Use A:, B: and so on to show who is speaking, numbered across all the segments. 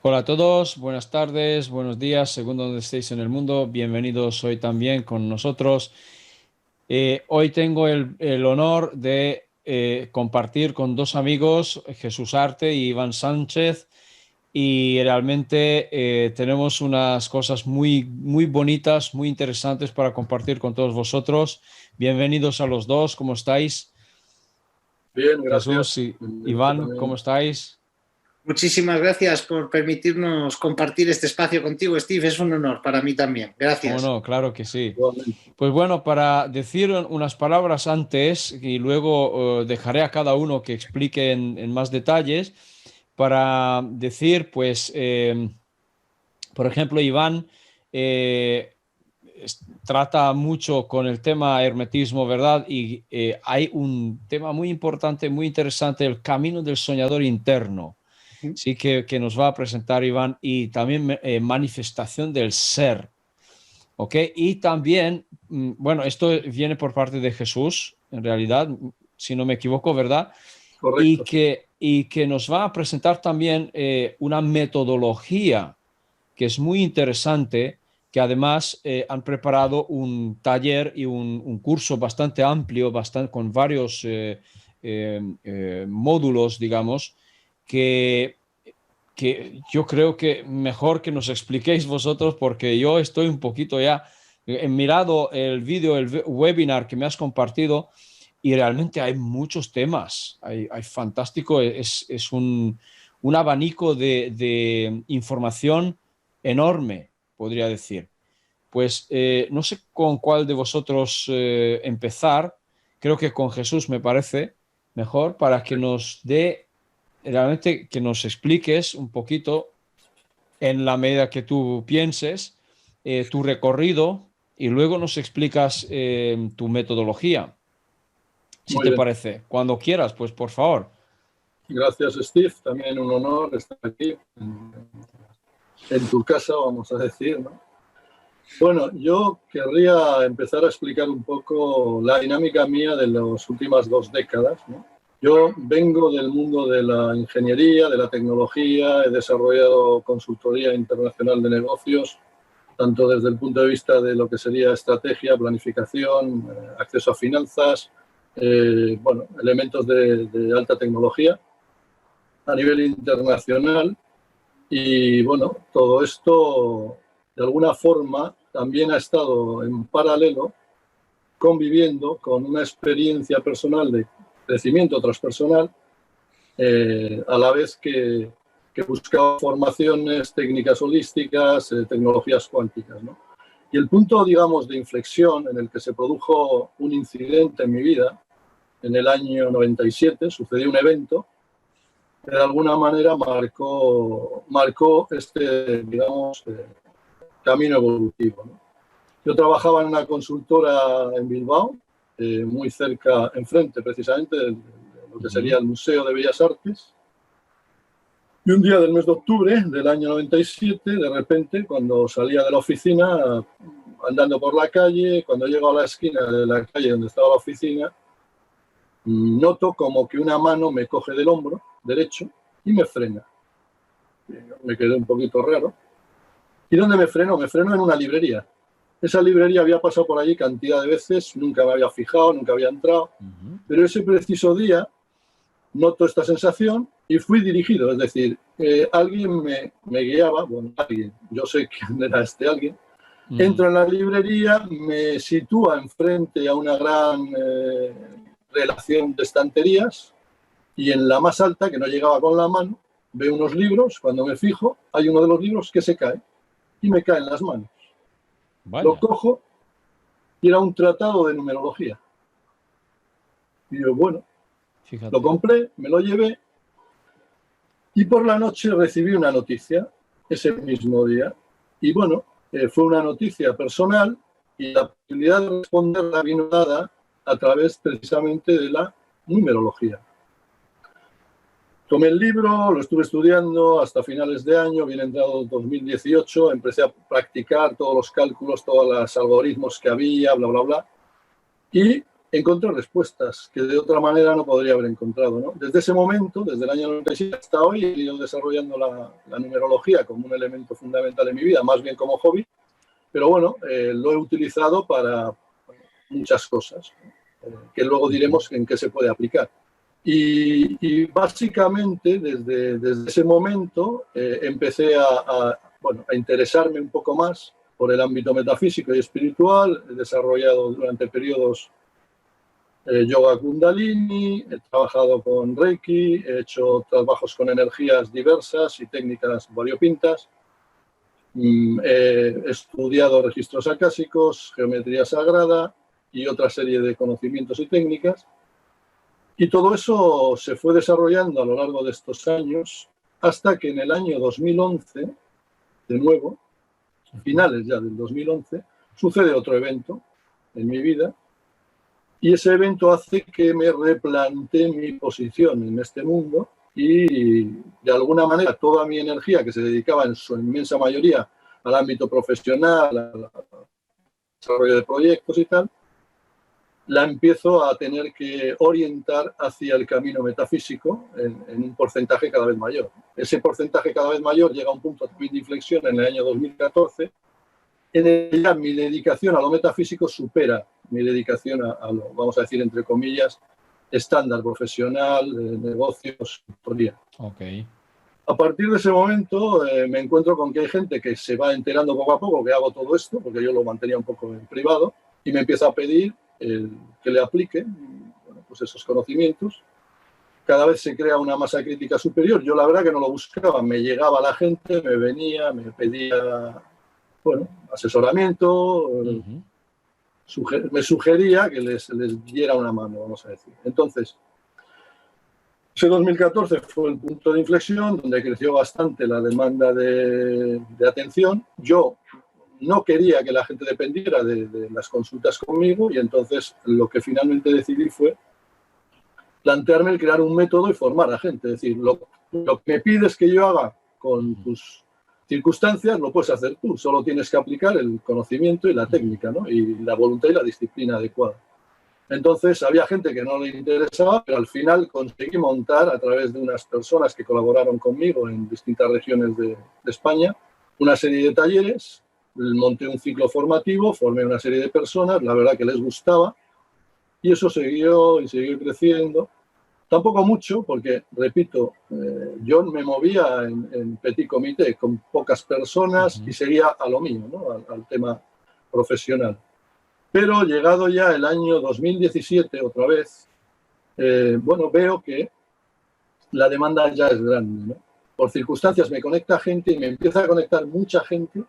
A: Hola a todos, buenas tardes, buenos días, según donde estéis en el mundo. Bienvenidos hoy también con nosotros. Hoy tengo el honor de compartir con dos amigos, Jesús Arte y Iván Sánchez, y realmente tenemos unas cosas muy bonitas, muy interesantes para compartir con todos vosotros. Bienvenidos a los dos, ¿cómo estáis?
B: Bien,
A: Jesús
B: gracias.
A: y
B: Bienvenido
A: Iván, ¿cómo
B: también.
A: estáis?
C: Muchísimas gracias por permitirnos compartir este espacio contigo, Steve. Es un honor para mí también.
A: ¿Cómo
C: Gracias.
A: no? Claro que sí.
B: Igualmente.
A: Pues bueno, para decir unas palabras antes y luego dejaré a cada uno que explique en más detalles, para decir, pues, por ejemplo, Iván trata mucho con el tema hermetismo, ¿verdad? Y hay un tema muy importante, muy interesante, el camino del soñador interno. Sí, que nos va a presentar Iván, y también manifestación del ser. ¿Ok? Y también, bueno, esto viene por parte de Jesús, en realidad, si no me equivoco, ¿verdad? Y
B: Correcto.
A: que nos va a presentar también una metodología que es muy interesante, que además han preparado un taller y un curso bastante amplio, bastante, con varios módulos, digamos, que yo creo que mejor que nos expliquéis vosotros, porque yo estoy un poquito ya, he mirado el vídeo, el webinar que me has compartido, y realmente hay muchos temas, hay fantástico, es un abanico de información enorme, podría decir. Pues no sé con cuál de vosotros empezar. Creo que con Jesús me parece mejor, para que nos dé realmente, que nos expliques un poquito, en la medida que tú pienses, tu recorrido, y luego nos explicas tu metodología, si
B: Muy
A: te
B: bien.
A: parece. Cuando quieras, pues por favor.
B: Gracias, Steve. También un honor estar aquí en tu casa, vamos a decir, ¿no? Bueno, yo querría empezar a explicar un poco la dinámica mía de las últimas 2 décadas, ¿no? Yo vengo del mundo de la ingeniería, de la tecnología, he desarrollado consultoría internacional de negocios, tanto desde el punto de vista de lo que sería estrategia, planificación, acceso a finanzas, bueno, elementos de alta tecnología a nivel internacional. Y bueno, todo esto de alguna forma también ha estado en paralelo conviviendo con una experiencia personal de crecimiento transpersonal, a la vez que buscaba formaciones técnicas holísticas, tecnologías cuánticas, ¿no? Y el punto, digamos, de inflexión en el que se produjo un incidente en mi vida, en el año 97, sucedió un evento que de alguna manera marcó este, digamos, camino evolutivo, ¿no? Yo trabajaba en una consultora en Bilbao, muy cerca, enfrente precisamente de lo que sería el Museo de Bellas Artes. Y un día del mes de octubre del año 97, de repente, cuando salía de la oficina, andando por la calle, cuando llego a la esquina de la calle donde estaba la oficina, noto como que una mano me coge del hombro derecho y me frena. Me quedé un poquito raro. ¿Y dónde me frenó? Me frenó en una librería. Esa librería había pasado por allí cantidad de veces, nunca me había fijado, nunca había entrado, pero ese preciso día noto esta sensación y fui dirigido, es decir, alguien me guiaba, bueno, alguien, yo sé quién era este alguien, entro en la librería, me sitúa enfrente a una gran relación de estanterías, y en la más alta, que no llegaba con la mano, veo unos libros. Cuando me fijo, hay uno de los libros que se cae y me cae en las manos. Lo
A: Vaya,
B: cojo y era un tratado de numerología. Y yo, bueno, lo
A: fíjate.
B: compré, me lo llevé, y por la noche recibí una noticia ese mismo día. Y bueno, fue una noticia personal, y la posibilidad de responderla vino dada a través precisamente de la numerología. Tomé el libro, lo estuve estudiando hasta finales de año, bien entrado 2018, empecé a practicar todos los cálculos, todos los algoritmos que había, bla, bla, bla. Y encontré respuestas que de otra manera no podría haber encontrado, ¿no? Desde ese momento, desde el año 97 hasta hoy, he ido desarrollando la numerología como un elemento fundamental en mi vida, más bien como hobby, pero bueno, lo he utilizado para muchas cosas, que luego diremos en qué se puede aplicar. Y básicamente, desde ese momento, empecé a interesarme un poco más por el ámbito metafísico y espiritual. He desarrollado durante periodos yoga kundalini, he trabajado con Reiki, he hecho trabajos con energías diversas y técnicas variopintas. He estudiado registros acásicos, geometría sagrada y otra serie de conocimientos y técnicas. Y todo eso se fue desarrollando a lo largo de estos años hasta que en el año 2011, de nuevo, finales ya del 2011, sucede otro evento en mi vida y ese evento hace que me replantee mi posición en este mundo y de alguna manera toda mi energía que se dedicaba en su inmensa mayoría al ámbito profesional, al desarrollo de proyectos y tal, la empiezo a tener que orientar hacia el camino metafísico en un porcentaje cada vez mayor. Ese porcentaje cada vez mayor llega a un punto de inflexión en el año 2014, en el que ya mi dedicación a lo metafísico supera mi dedicación a lo, vamos a decir, entre comillas, estándar profesional, negocios, tutoría.
A: Okay.
B: A partir de ese momento me encuentro con que hay gente que se va enterando poco a poco que hago todo esto, porque yo lo mantenía un poco en privado, y me empieza a pedir que le aplique pues esos conocimientos. Cada vez se crea una masa crítica superior. Yo la verdad que no lo buscaba, me llegaba la gente, me venía, me pedía asesoramiento, me sugería que les diera una mano, vamos a decir. Entonces, ese 2014 fue el punto de inflexión donde creció bastante la demanda de atención. Yo no quería que la gente dependiera de las consultas conmigo y entonces lo que finalmente decidí fue plantearme el crear un método y formar a gente. Es decir, lo que me pides que yo haga con tus circunstancias lo puedes hacer tú, solo tienes que aplicar el conocimiento y la técnica, ¿no? Y la voluntad y la disciplina adecuada. Entonces había gente que no le interesaba, pero al final conseguí montar a través de unas personas que colaboraron conmigo en distintas regiones de España una serie de talleres. Monté un ciclo formativo, formé una serie de personas, la verdad que les gustaba y eso siguió y siguió creciendo. Tampoco mucho, porque, repito, yo me movía en petit comité con pocas personas y seguía a lo mío, ¿no? al tema profesional. Pero llegado ya el año 2017, otra vez, veo que la demanda ya es grande, ¿no? Por circunstancias me conecta gente y me empieza a conectar mucha gente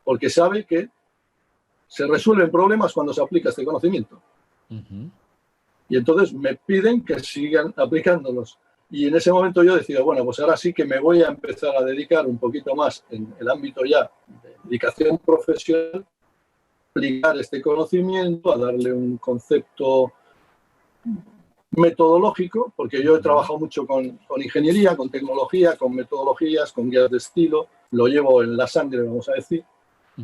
B: porque sabe que se resuelven problemas cuando se aplica este conocimiento. Y entonces me piden que sigan aplicándolos. Y en ese momento yo decido, bueno, pues ahora sí que me voy a empezar a dedicar un poquito más en el ámbito ya de dedicación profesional, aplicar este conocimiento, a darle un concepto metodológico, porque yo he trabajado mucho con ingeniería, con tecnología, con metodologías, con guías de estilo, lo llevo en la sangre, vamos a decir.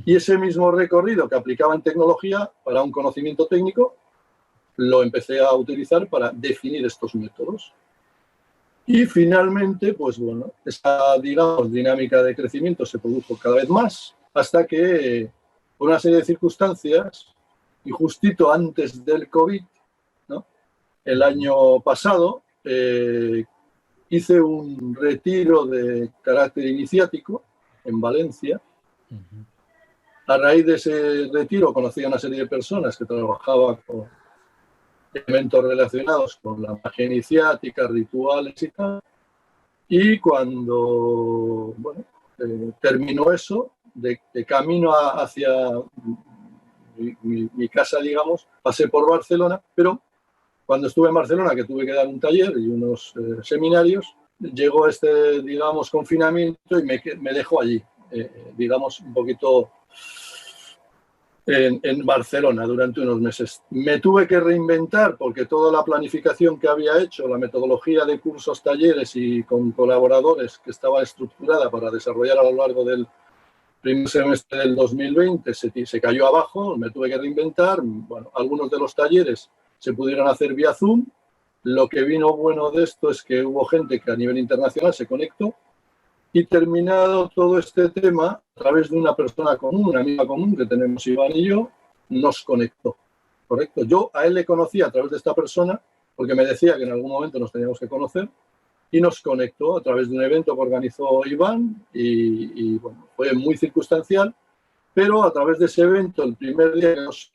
B: Y ese mismo recorrido que aplicaba en tecnología para un conocimiento técnico, lo empecé a utilizar para definir estos métodos. Y finalmente, pues bueno, esa, digamos, dinámica de crecimiento se produjo cada vez más hasta que, por una serie de circunstancias, y justito antes del COVID, ¿no? El año pasado, hice un retiro de carácter iniciático en Valencia. A raíz de ese retiro conocí a una serie de personas que trabajaban con elementos relacionados con la magia iniciática, rituales y tal. Y cuando terminó eso, de camino hacia mi casa, digamos, pasé por Barcelona, pero cuando estuve en Barcelona, que tuve que dar un taller y unos seminarios, llegó este, digamos, confinamiento y me dejó allí, digamos, un poquito en Barcelona durante unos meses. Me tuve que reinventar porque toda la planificación que había hecho, la metodología de cursos, talleres y con colaboradores que estaba estructurada para desarrollar a lo largo del primer semestre del 2020 se cayó abajo, me tuve que reinventar. Bueno, algunos de los talleres se pudieran hacer vía Zoom. Lo que vino bueno de esto es que hubo gente que a nivel internacional se conectó y terminado todo este tema, a través de una persona común, una amiga común que tenemos Iván y yo, nos conectó. ¿Correcto? Yo a él le conocí a través de esta persona porque me decía que en algún momento nos teníamos que conocer y nos conectó a través de un evento que organizó Iván y bueno, fue muy circunstancial, pero a través de ese evento, el primer día que nos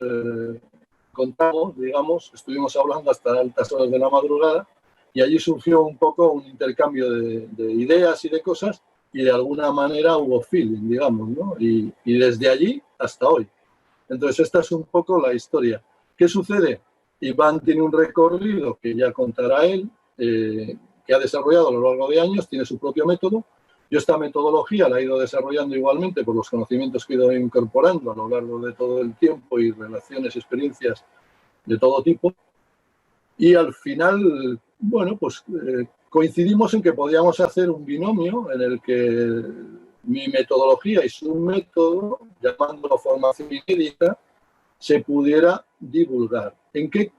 B: contamos, digamos, estuvimos hablando hasta altas horas de la madrugada y allí surgió un poco un intercambio de ideas y de cosas y de alguna manera hubo feeling, digamos, ¿no? Y desde allí hasta hoy. Entonces esta es un poco la historia. ¿Qué sucede? Iván tiene un recorrido que ya contará él, que ha desarrollado a lo largo de años, tiene su propio método. Yo esta metodología la he ido desarrollando igualmente por los conocimientos que he ido incorporando a lo largo de todo el tiempo y relaciones, experiencias de todo tipo. Y al final, bueno, pues coincidimos en que podíamos hacer un binomio en el que mi metodología y su método, llamándolo formación inédita, se pudiera divulgar. ¿En qué,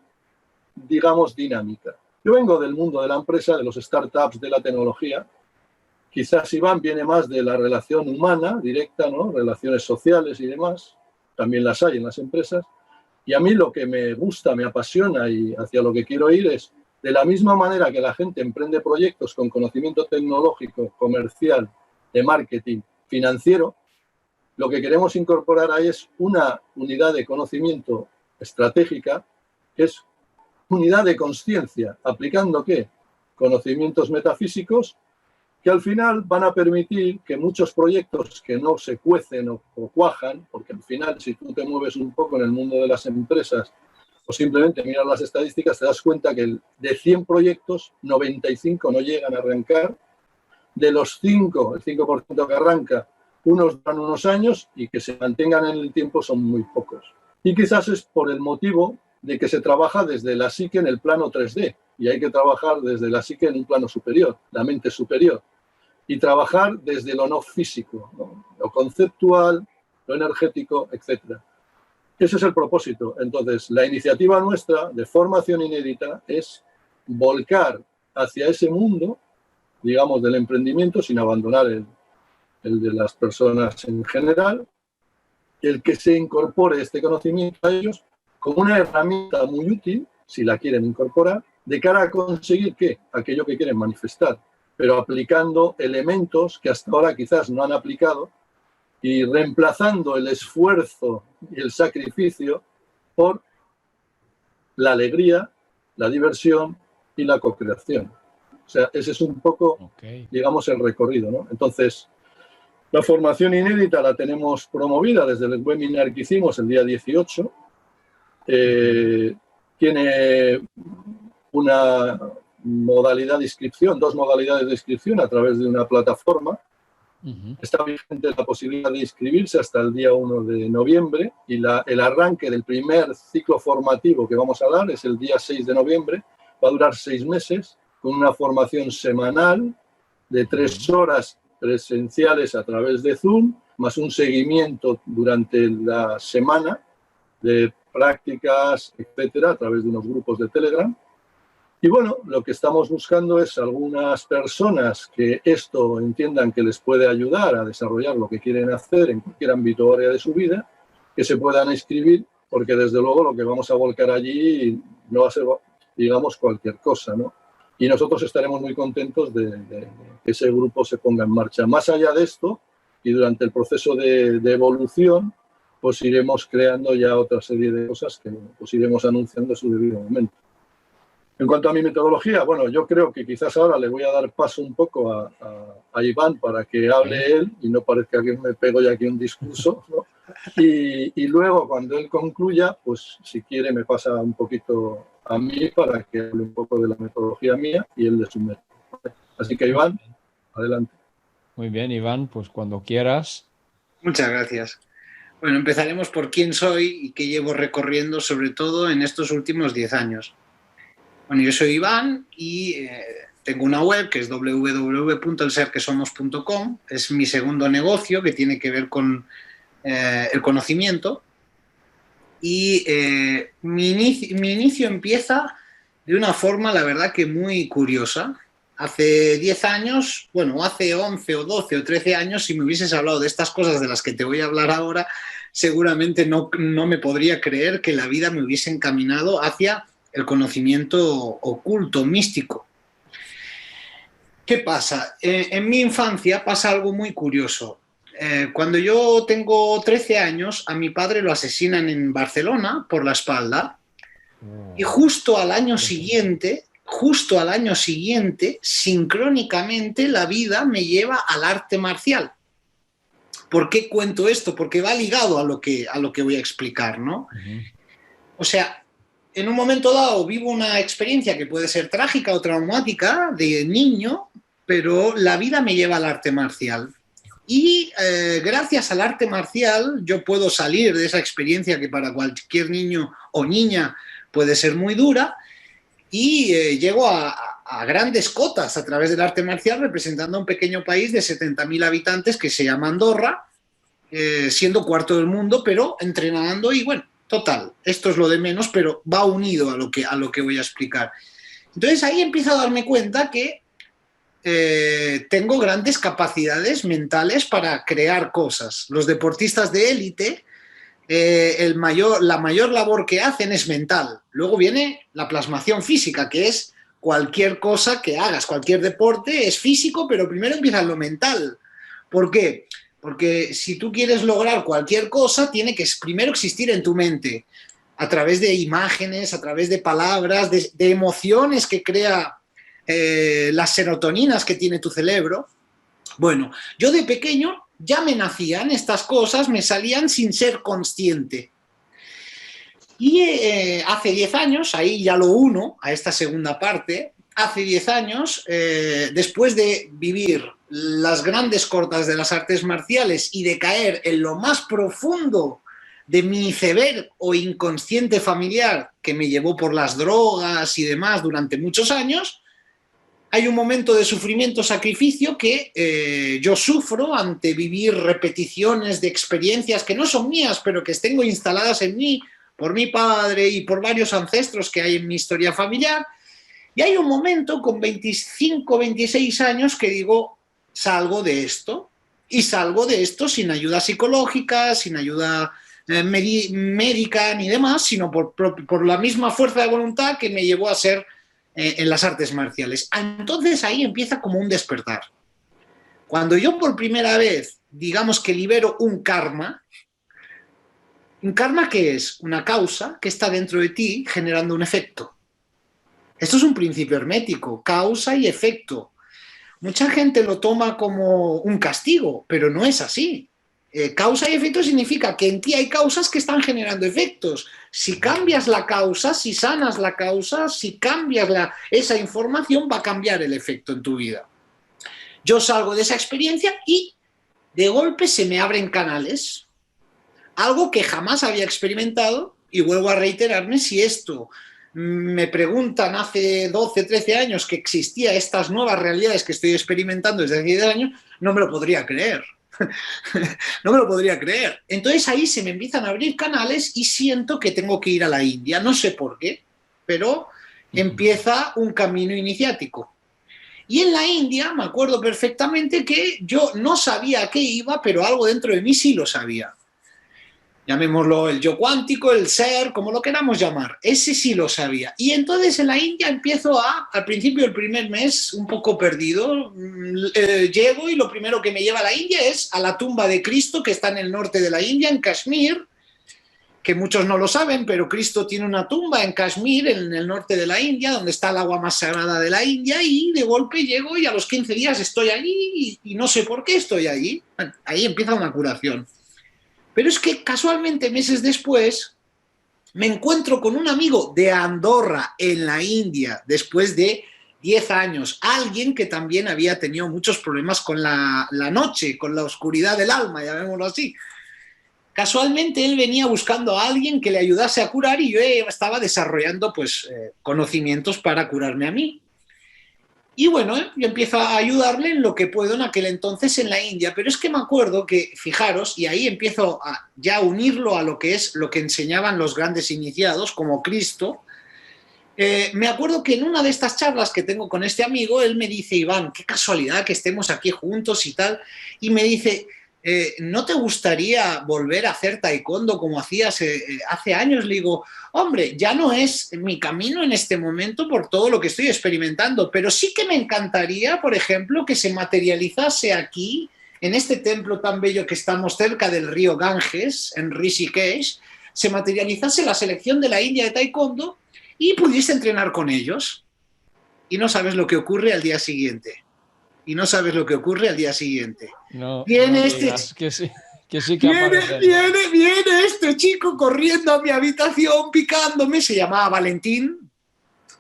B: digamos, dinámica? Yo vengo del mundo de la empresa, de los startups, de la tecnología. Quizás Iván viene más de la relación humana, directa, ¿no? Relaciones sociales y demás. También las hay en las empresas. Y a mí lo que me gusta, me apasiona y hacia lo que quiero ir es, de la misma manera que la gente emprende proyectos con conocimiento tecnológico, comercial, de marketing, financiero, lo que queremos incorporar ahí es una unidad de conocimiento estratégica, que es unidad de consciencia, aplicando ¿qué? Conocimientos metafísicos que al final van a permitir que muchos proyectos que no se cuecen o cuajan, porque al final si tú te mueves un poco en el mundo de las empresas o simplemente miras las estadísticas, te das cuenta que de 100 proyectos, 95 no llegan a arrancar. De los 5, el 5% que arranca, unos dan unos años y que se mantengan en el tiempo son muy pocos. Y quizás es por el motivo de que se trabaja desde la psique en el plano 3D y hay que trabajar desde la psique en un plano superior, la mente superior, y trabajar desde lo no físico, ¿no? Lo conceptual, lo energético, etc. Ese es el propósito. Entonces, la iniciativa nuestra de formación inédita es volcar hacia ese mundo, digamos, del emprendimiento, sin abandonar el de las personas en general, el que se incorpore este conocimiento a ellos como una herramienta muy útil, si la quieren incorporar, de cara a conseguir ¿qué? Aquello que quieren manifestar, pero aplicando elementos que hasta ahora quizás no han aplicado y reemplazando el esfuerzo y el sacrificio por la alegría, la diversión y la co-creación. O sea, ese es un poco, digamos, el recorrido, ¿no? Entonces, la formación inédita la tenemos promovida desde el webinar que hicimos el día 18. Tiene una modalidad de inscripción, 2 modalidades de inscripción a través de una plataforma. Está vigente la posibilidad de inscribirse hasta el día 1 de noviembre y el arranque del primer ciclo formativo que vamos a dar es el día 6 de noviembre. Va a durar 6 meses con una formación semanal de 3 horas presenciales a través de Zoom, más un seguimiento durante la semana de prácticas, etcétera, a través de unos grupos de Telegram. Y bueno, lo que estamos buscando es algunas personas que esto entiendan que les puede ayudar a desarrollar lo que quieren hacer en cualquier ámbito o área de su vida, que se puedan inscribir, porque desde luego lo que vamos a volcar allí no va a ser, digamos, cualquier cosa, ¿no? Y nosotros estaremos muy contentos de que ese grupo se ponga en marcha. Más allá de esto, y durante el proceso de evolución, pues iremos creando ya otra serie de cosas que pues iremos anunciando en su debido momento. En cuanto a mi metodología, bueno, yo creo que quizás ahora le voy a dar paso un poco a Iván para que hable él y no parezca que me pego ya aquí un discurso, ¿no? Y luego, cuando él concluya, pues si quiere me pasa un poquito a mí para que hable un poco de la metodología mía y él de su método. Así que, Iván, adelante.
A: Muy bien, Iván, pues cuando quieras.
C: Muchas gracias. Bueno, empezaremos por quién soy y qué llevo recorriendo, sobre todo en estos últimos 10 años. Bueno, yo soy Iván y tengo una web que es www.elserquesomos.com. Es mi segundo negocio que tiene que ver con el conocimiento. Y mi inicio empieza de una forma, la verdad, que muy curiosa. Hace 10 años, bueno, hace 11 o 12 o 13 años, si me hubieses hablado de estas cosas de las que te voy a hablar ahora, seguramente no me podría creer que la vida me hubiese encaminado hacia el conocimiento oculto, místico. ¿Qué pasa? En mi infancia pasa algo muy curioso. Cuando yo tengo 13 años, a mi padre lo asesinan en Barcelona por la espalda y justo al año siguiente, sincrónicamente, la vida me lleva al arte marcial. ¿Por qué cuento esto? Porque va ligado a lo que voy a explicar, ¿no? O sea, en un momento dado vivo una experiencia que puede ser trágica o traumática de niño, pero la vida me lleva al arte marcial. Y gracias al arte marcial yo puedo salir de esa experiencia que para cualquier niño o niña puede ser muy dura y llego a grandes cotas a través del arte marcial, representando a un pequeño país de 70.000 habitantes que se llama Andorra, siendo cuarto del mundo, pero entrenando y bueno, total, esto es lo de menos, pero va unido a lo que voy a explicar. Entonces ahí empiezo a darme cuenta que tengo grandes capacidades mentales para crear cosas. Los deportistas de élite, la mayor labor que hacen es mental. Luego viene la plasmación física, que es cualquier cosa que hagas, cualquier deporte es físico, pero primero empieza en lo mental. ¿Por qué? Porque si tú quieres lograr cualquier cosa, tiene que primero existir en tu mente, a través de imágenes, a través de palabras, de emociones que crea las serotoninas que tiene tu cerebro. Bueno, yo de pequeño ya me nacían estas cosas, me salían sin ser consciente. Y hace 10 años, ahí ya lo uno a esta segunda parte, hace 10 años, después de vivir las grandes cortas de las artes marciales y de caer en lo más profundo de mi iceberg o inconsciente familiar que me llevó por las drogas y demás durante muchos años, hay un momento de sufrimiento, sacrificio que yo sufro ante vivir repeticiones de experiencias que no son mías, pero que tengo instaladas en mí por mi padre y por varios ancestros que hay en mi historia familiar. Y hay un momento con 25, 26 años que digo, salgo de esto. Y salgo de esto sin ayuda psicológica, sin ayuda médica ni demás, sino por la misma fuerza de voluntad que me llevó a ser en las artes marciales. Entonces ahí empieza como un despertar. Cuando yo por primera vez, digamos que libero un karma, ¿qué es? Una causa que está dentro de ti generando un efecto. Esto es un principio hermético, causa y efecto. Mucha gente lo toma como un castigo, pero no es así. Causa y efecto significa que en ti hay causas que están generando efectos. Si cambias la causa, si sanas la causa, si cambias esa información, va a cambiar el efecto en tu vida. Yo salgo de esa experiencia y de golpe se me abren canales. Algo que jamás había experimentado, y vuelvo a reiterarme, si esto me preguntan hace 12, 13 años que existía estas nuevas realidades que estoy experimentando desde hace 10 años, no me lo podría creer. No me lo podría creer. Entonces ahí se me empiezan a abrir canales y siento que tengo que ir a la India. No sé por qué, pero empieza un camino iniciático. Y en la India me acuerdo perfectamente que yo no sabía a qué iba, pero algo dentro de mí sí lo sabía. Llamémoslo el yo cuántico, el ser, como lo queramos llamar. Ese sí lo sabía. Y entonces en la India empiezo al principio del primer mes, un poco perdido, llego y lo primero que me lleva a la India es a la tumba de Cristo, que está en el norte de la India, en Kashmir, que muchos no lo saben, pero Cristo tiene una tumba en Kashmir, en el norte de la India, donde está el agua más sagrada de la India, y de golpe llego y a los 15 días estoy allí y no sé por qué estoy allí. Bueno, ahí empieza una curación. Pero es que casualmente meses después me encuentro con un amigo de Andorra, en la India, después de 10 años. Alguien que también había tenido muchos problemas con la noche, con la oscuridad del alma, llamémoslo así. Casualmente él venía buscando a alguien que le ayudase a curar y yo estaba desarrollando conocimientos para curarme a mí. Y bueno, yo empiezo a ayudarle en lo que puedo en aquel entonces en la India, pero es que me acuerdo que, fijaros, y ahí empiezo a ya unirlo a lo que es lo que enseñaban los grandes iniciados, como Cristo. Me acuerdo que en una de estas charlas que tengo con este amigo, él me dice: Iván, qué casualidad que estemos aquí juntos y tal, y me dice, ¿no te gustaría volver a hacer taekwondo como hacías hace años? Le digo, hombre, ya no es mi camino en este momento por todo lo que estoy experimentando, pero sí que me encantaría, por ejemplo, que se materializase aquí, en este templo tan bello que estamos cerca del río Ganges, en Rishikesh, se materializase la selección de la India de taekwondo y pudiese entrenar con ellos. Y no sabes lo que ocurre al día siguiente. Y no sabes lo que ocurre al día siguiente.
A: No,
C: Viene
A: no
C: este...
A: digas que sí, que sí que aparece.
C: Viene este chico corriendo a mi habitación, picándome, se llamaba Valentín,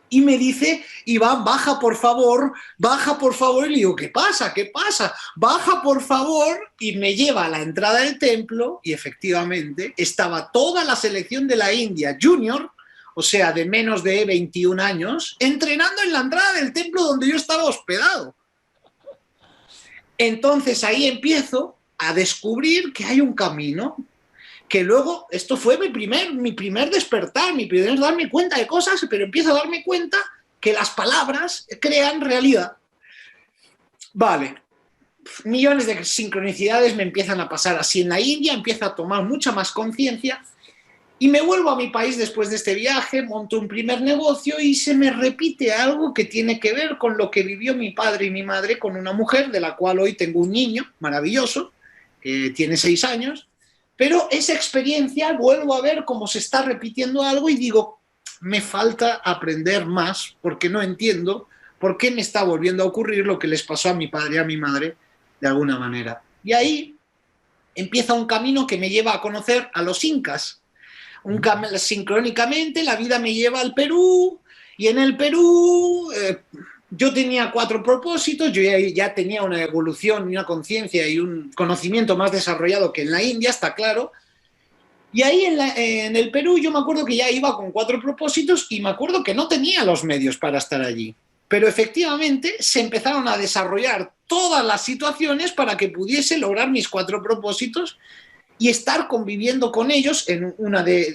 C: y me dice: Iván, baja por favor, y le digo, ¿qué pasa? ¿Qué pasa? Baja por favor, y me lleva a la entrada del templo, y efectivamente estaba toda la selección de la India Junior, o sea, de menos de 21 años, entrenando en la entrada del templo donde yo estaba hospedado. Entonces ahí empiezo a descubrir que hay un camino, que luego, esto fue mi primer despertar, mi primer darme cuenta de cosas, pero empiezo a darme cuenta que las palabras crean realidad. Vale, millones de sincronicidades me empiezan a pasar así en la India, empiezo a tomar mucha más conciencia y me vuelvo a mi país después de este viaje, monto un primer negocio y se me repite algo que tiene que ver con lo que vivió mi padre y mi madre con una mujer, de la cual hoy tengo un niño maravilloso, que tiene 6 años, pero esa experiencia vuelvo a ver cómo se está repitiendo algo y digo, me falta aprender más porque no entiendo por qué me está volviendo a ocurrir lo que les pasó a mi padre y a mi madre de alguna manera. Y ahí empieza un camino que me lleva a conocer a los incas. Sincrónicamente la vida me lleva al Perú y en el Perú yo tenía 4 propósitos, yo ya tenía una evolución y una conciencia y un conocimiento más desarrollado que en la India, está claro. Y ahí en el Perú yo me acuerdo que ya iba con 4 propósitos y me acuerdo que no tenía los medios para estar allí. Pero efectivamente se empezaron a desarrollar todas las situaciones para que pudiese lograr mis 4 propósitos y estar conviviendo con ellos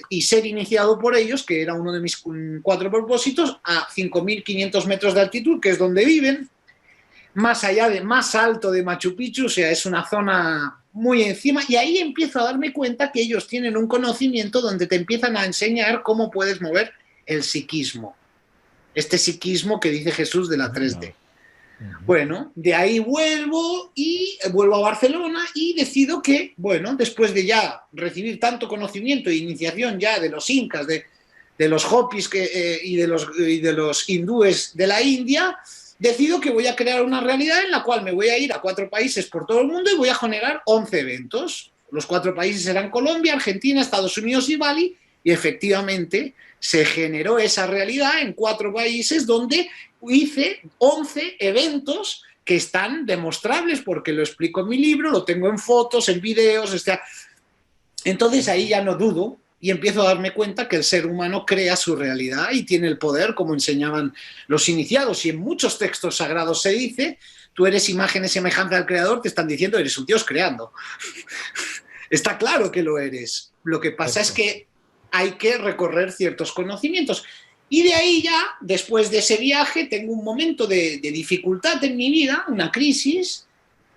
C: y ser iniciado por ellos, que era uno de mis 4 propósitos, a 5.500 metros de altitud, que es donde viven, más alto de Machu Picchu, o sea, es una zona muy encima, y ahí empiezo a darme cuenta que ellos tienen un conocimiento donde te empiezan a enseñar cómo puedes mover el psiquismo, este psiquismo que dice Jesús de la 3D. Bueno, de ahí vuelvo a Barcelona y decido que, bueno, después de ya recibir tanto conocimiento e iniciación ya de los incas, de los hopis y de los hindúes de la India, decido que voy a crear una realidad en la cual me voy a ir a 4 países por todo el mundo y voy a generar 11 eventos. Los 4 países eran Colombia, Argentina, Estados Unidos y Bali, y efectivamente se generó esa realidad en 4 países donde hice 11 eventos que están demostrables porque lo explico en mi libro, lo tengo en fotos, en videos, Entonces ahí ya no dudo y empiezo a darme cuenta que el ser humano crea su realidad y tiene el poder, como enseñaban los iniciados, y en muchos textos sagrados se dice, tú eres imagen y semejanza del Creador, te están diciendo, eres un Dios creando. Está claro que lo eres. Lo que pasa es que hay que recorrer ciertos conocimientos. Y de ahí ya, después de ese viaje, tengo un momento de dificultad en mi vida, una crisis,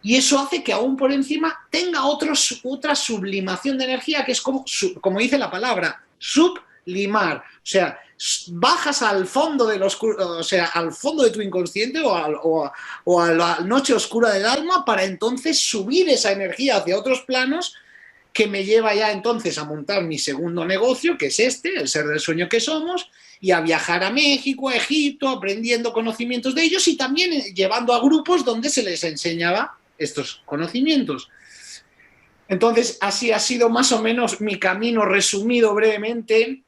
C: y eso hace que aún por encima tenga otra sublimación de energía, que es como dice la palabra, sublimar. O sea, bajas al fondo al fondo de tu inconsciente o a la noche oscura del alma para entonces subir esa energía hacia otros planos, que me lleva ya entonces a montar mi segundo negocio, que es el ser del sueño que somos, y a viajar a México, a Egipto, aprendiendo conocimientos de ellos y también llevando a grupos donde se les enseñaba estos conocimientos. Entonces, así ha sido más o menos mi camino resumido brevemente.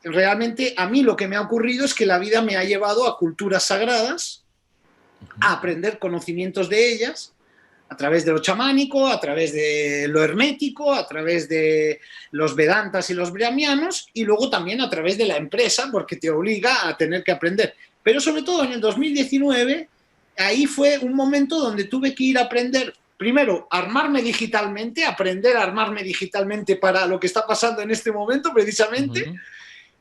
C: Realmente a mí lo que me ha ocurrido es que la vida me ha llevado a culturas sagradas, a aprender conocimientos de ellas, a través de lo chamánico, a través de lo hermético, a través de los vedantas y los brahmianos, y luego también a través de la empresa, porque te obliga a tener que aprender Pero sobre todo en el 2019, ahí fue un momento donde tuve que ir a aprender, primero, armarme digitalmente, aprender a armarme digitalmente para lo que está pasando en este momento precisamente,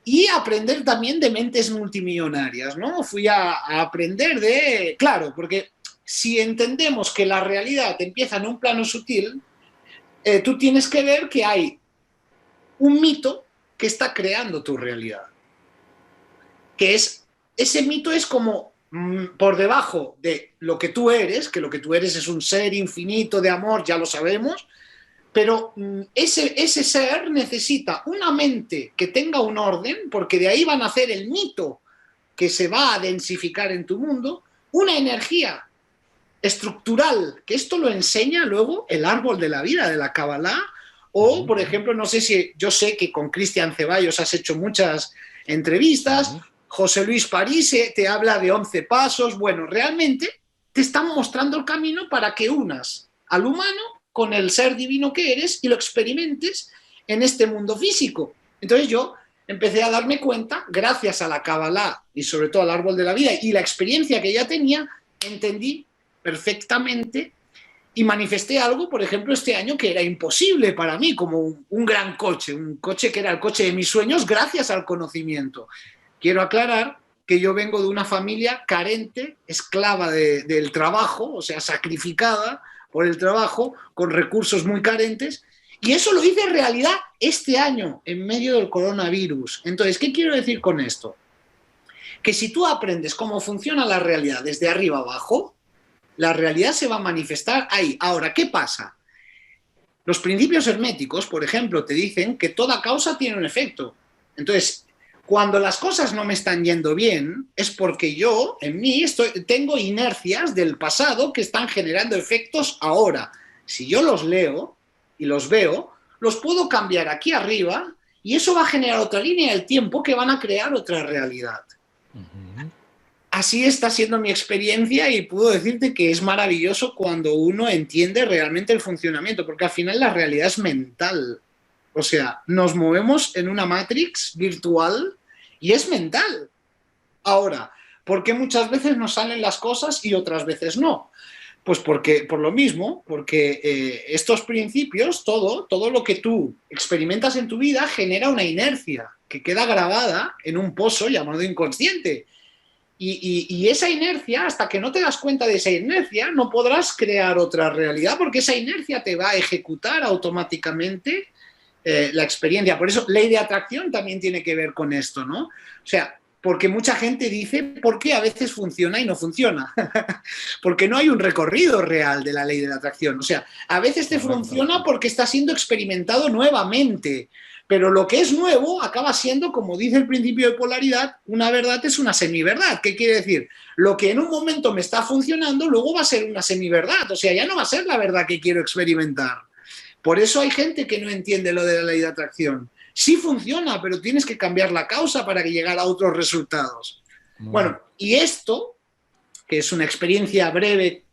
C: y aprender también de mentes multimillonarias, ¿no? Fui a aprender de, claro, porque si entendemos que la realidad empieza en un plano sutil, tú tienes que ver que hay un mito que está creando tu realidad. Que es, ese mito es como por debajo de lo que tú eres, que lo que tú eres es un ser infinito de amor, ya lo sabemos, pero ese ser necesita una mente que tenga un orden, porque de ahí va a nacer el mito que se va a densificar en tu mundo, una energía estructural, que esto lo enseña luego el árbol de la vida de la Kabbalah, o, por ejemplo, no sé si, yo sé que con Cristian Ceballos has hecho muchas entrevistas, José Luis París te habla de 11 pasos, bueno, realmente te están mostrando el camino para que unas al humano con el ser divino que eres y lo experimentes en este mundo físico. Entonces yo empecé a darme cuenta, gracias a la Kabbalah y sobre todo al árbol de la vida y la experiencia que ya tenía, entendí perfectamente y manifesté algo, por ejemplo, este año que era imposible para mí, como un gran coche, un coche que era el coche de mis sueños gracias al conocimiento. Quiero aclarar que yo vengo de una familia carente, esclava del trabajo, o sea, sacrificada por el trabajo, con recursos muy carentes, y eso lo hice realidad este año, en medio del coronavirus. Entonces, ¿qué quiero decir con esto? Que si tú aprendes cómo funciona la realidad desde arriba abajo, la realidad se va a manifestar ahí. Ahora, ¿qué pasa? Los principios herméticos, por ejemplo, te dicen que toda causa tiene un efecto. Entonces, cuando las cosas no me están yendo bien, es porque yo, en mí, tengo inercias del pasado que están generando efectos ahora. Si yo los leo y los veo, los puedo cambiar aquí arriba y eso va a generar otra línea del tiempo que van a crear otra realidad. Así está siendo mi experiencia y puedo decirte que es maravilloso cuando uno entiende realmente el funcionamiento, porque al final la realidad es mental. O sea, nos movemos en una matrix virtual y es mental. Ahora, ¿por qué muchas veces nos salen las cosas y otras veces no? Pues porque, por lo mismo, porque estos principios, todo lo que tú experimentas en tu vida genera una inercia que queda grabada en un pozo llamado inconsciente. Y esa inercia, hasta que no te das cuenta de esa inercia, no podrás crear otra realidad porque esa inercia te va a ejecutar automáticamente la experiencia. Por eso, ley de atracción también tiene que ver con esto, ¿no? O sea, porque mucha gente dice por qué a veces funciona y no funciona. Porque no hay un recorrido real de la ley de la atracción. O sea, a veces te funciona porque está siendo experimentado nuevamente. Pero lo que es nuevo acaba siendo, como dice el principio de polaridad, una verdad es una semiverdad. ¿Qué quiere decir? Lo que en un momento me está funcionando, luego va a ser una semiverdad. O sea, ya no va a ser la verdad que quiero experimentar. Por eso hay gente que no entiende lo de la ley de atracción. Sí funciona, pero tienes que cambiar la causa para llegar a otros resultados. Bueno, y esto, que es una experiencia breve,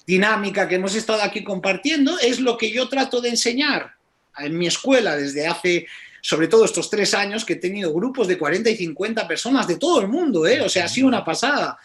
C: dinámica que hemos estado aquí compartiendo, es lo que yo trato de enseñar en mi escuela desde hace, sobre todo estos 3 años, que he tenido grupos de 40 y 50 personas de todo el mundo, o sea, ha sido una pasada.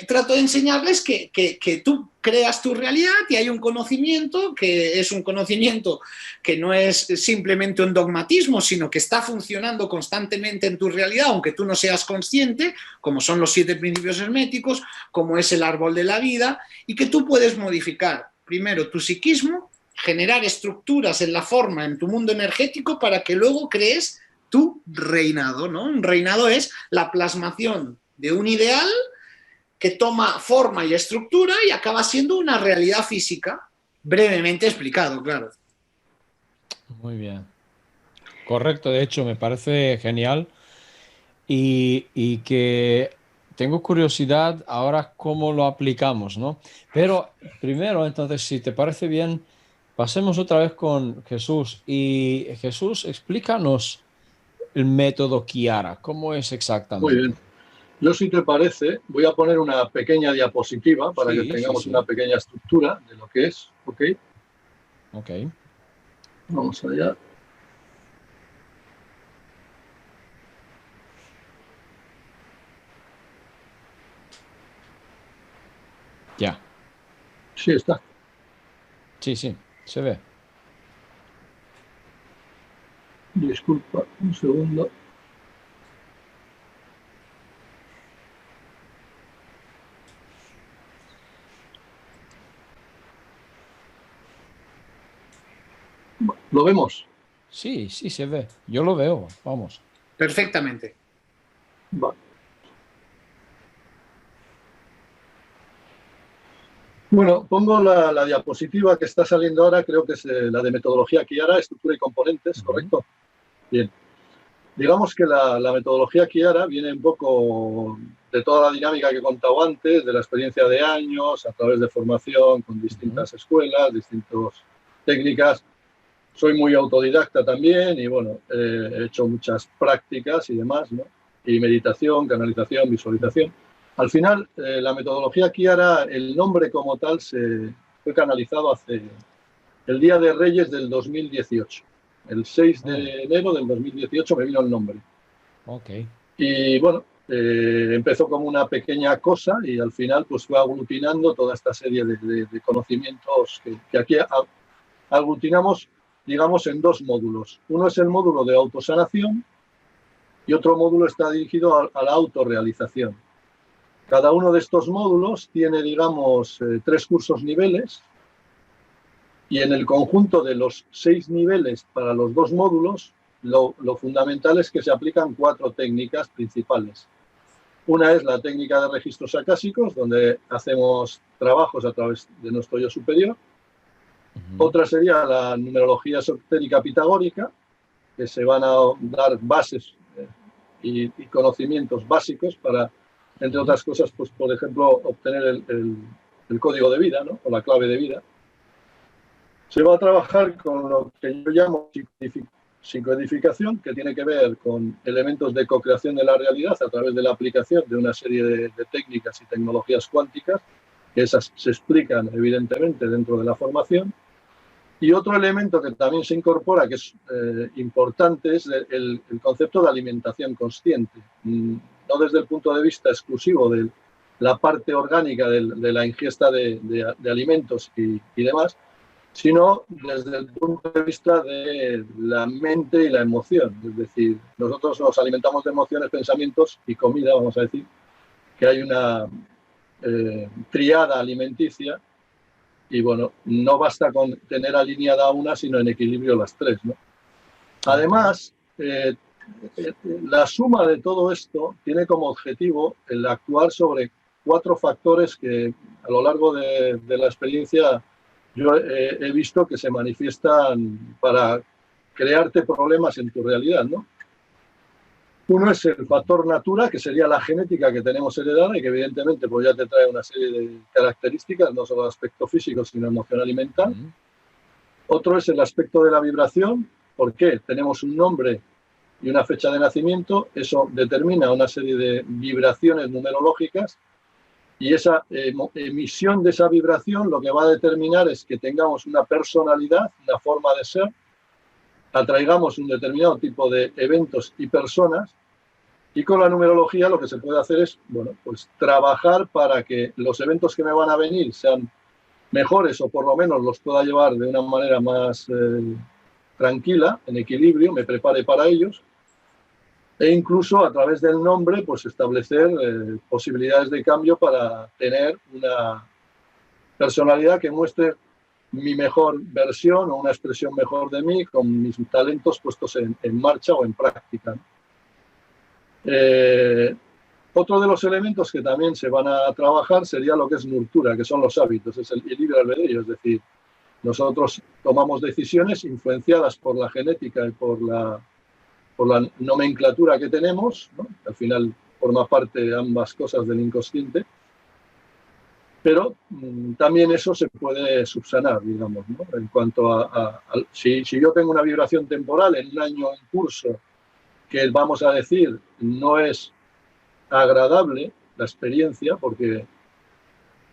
C: Trato de enseñarles que tú creas tu realidad y hay un conocimiento que es un conocimiento que no es simplemente un dogmatismo, sino que está funcionando constantemente en tu realidad, aunque tú no seas consciente, como son los 7 principios herméticos, como es el árbol de la vida, y que tú puedes modificar primero tu psiquismo, generar estructuras en la forma, en tu mundo energético, para que luego crees tu reinado, ¿no? Un reinado es la plasmación de un ideal que toma forma y estructura y acaba siendo una realidad física, brevemente explicado, claro.
A: Muy bien. Correcto, de hecho, me parece genial y que tengo curiosidad ahora cómo lo aplicamos, ¿no? Pero primero, entonces, si te parece bien, pasemos otra vez con Jesús. Y Jesús, explícanos el método Kiara, ¿cómo es
B: Muy
A: exactamente?
B: bien. Yo, si te parece, voy a poner una pequeña diapositiva para que
A: Sí, sí,
B: tengamos
A: sí.
B: una pequeña estructura de lo que es. ¿Ok?
A: Ok.
B: Vamos allá. Sí, está.
A: Sí, sí, se ve.
B: Disculpa, un segundo. ¿Lo vemos?
A: Sí, sí, se ve. Yo lo veo, vamos.
C: Perfectamente.
B: Vale. Bueno, pongo la diapositiva que está saliendo ahora, creo que es la de metodología Chiara, estructura y componentes, ¿correcto? Bien. Digamos que la metodología Chiara viene un poco de toda la dinámica que he contado antes, de la experiencia de años, a través de formación con distintas escuelas, distintas técnicas. Soy muy autodidacta también y, bueno, he hecho muchas prácticas y demás, ¿no? Y meditación, canalización, visualización. Al final, la metodología Chiara, el nombre como tal, se fue canalizado hace el Día de Reyes del 2018. El 6 de enero del 2018 me vino el nombre.
A: Ok.
B: Y bueno, empezó como una pequeña cosa y al final pues fue aglutinando toda esta serie de conocimientos que aquí aglutinamos, digamos, en dos módulos. Uno es el módulo de autosanación y otro módulo está dirigido a la autorrealización. Cada uno de estos módulos tiene, digamos, 3 cursos niveles. Y en el conjunto de los 6 niveles para los 2 módulos, lo fundamental es que se aplican 4 técnicas principales. Una es la técnica de registros acásicos, donde hacemos trabajos a través de nuestro yo superior. Otra sería la numerología esotérica pitagórica, que se van a dar bases y conocimientos básicos para, entre otras cosas, pues, por ejemplo, obtener el código de vida, ¿no? O la clave de vida. Se va a trabajar con lo que yo llamo psicodificación, que tiene que ver con elementos de co-creación de la realidad a través de la aplicación de una serie de técnicas y tecnologías cuánticas, que esas se explican evidentemente dentro de la formación. Y otro elemento que también se incorpora, que es importante, es el concepto de alimentación consciente. No desde el punto de vista exclusivo de la parte orgánica de la ingesta de alimentos y demás, sino desde el punto de vista de la mente y la emoción. Es decir, nosotros nos alimentamos de emociones, pensamientos y comida, vamos a decir, que hay una triada alimenticia y, bueno, no basta con tener alineada una, sino en equilibrio las 3, ¿no? Además, la suma de todo esto tiene como objetivo el actuar sobre 4 factores que a lo largo de la experiencia yo he visto que se manifiestan para crearte problemas en tu realidad, ¿no? Uno es el factor natura, que sería la genética que tenemos heredada y que evidentemente pues ya te trae una serie de características, no solo de aspecto físico, sino emocional y mental. Otro es el aspecto de la vibración. ¿Por qué? Tenemos un nombre y una fecha de nacimiento, eso determina una serie de vibraciones numerológicas. Y esa emisión de esa vibración lo que va a determinar es que tengamos una personalidad, una forma de ser, atraigamos un determinado tipo de eventos y personas, y con la numerología lo que se puede hacer es, bueno, pues trabajar para que los eventos que me van a venir sean mejores o por lo menos los pueda llevar de una manera más tranquila, en equilibrio, me prepare para ellos. E incluso a través del nombre, pues establecer posibilidades de cambio para tener una personalidad que muestre mi mejor versión o una expresión mejor de mí con mis talentos puestos en marcha o en práctica. Otro de los elementos que también se van a trabajar sería lo que es nurtura, que son los hábitos, es el libre albedrío, es decir, nosotros tomamos decisiones influenciadas por la genética y por la nomenclatura que tenemos, ¿no? Al final forma parte de ambas cosas del inconsciente, pero también eso se puede subsanar, digamos, ¿no? En cuanto si yo tengo una vibración temporal en un año en curso que, vamos a decir, no es agradable la experiencia porque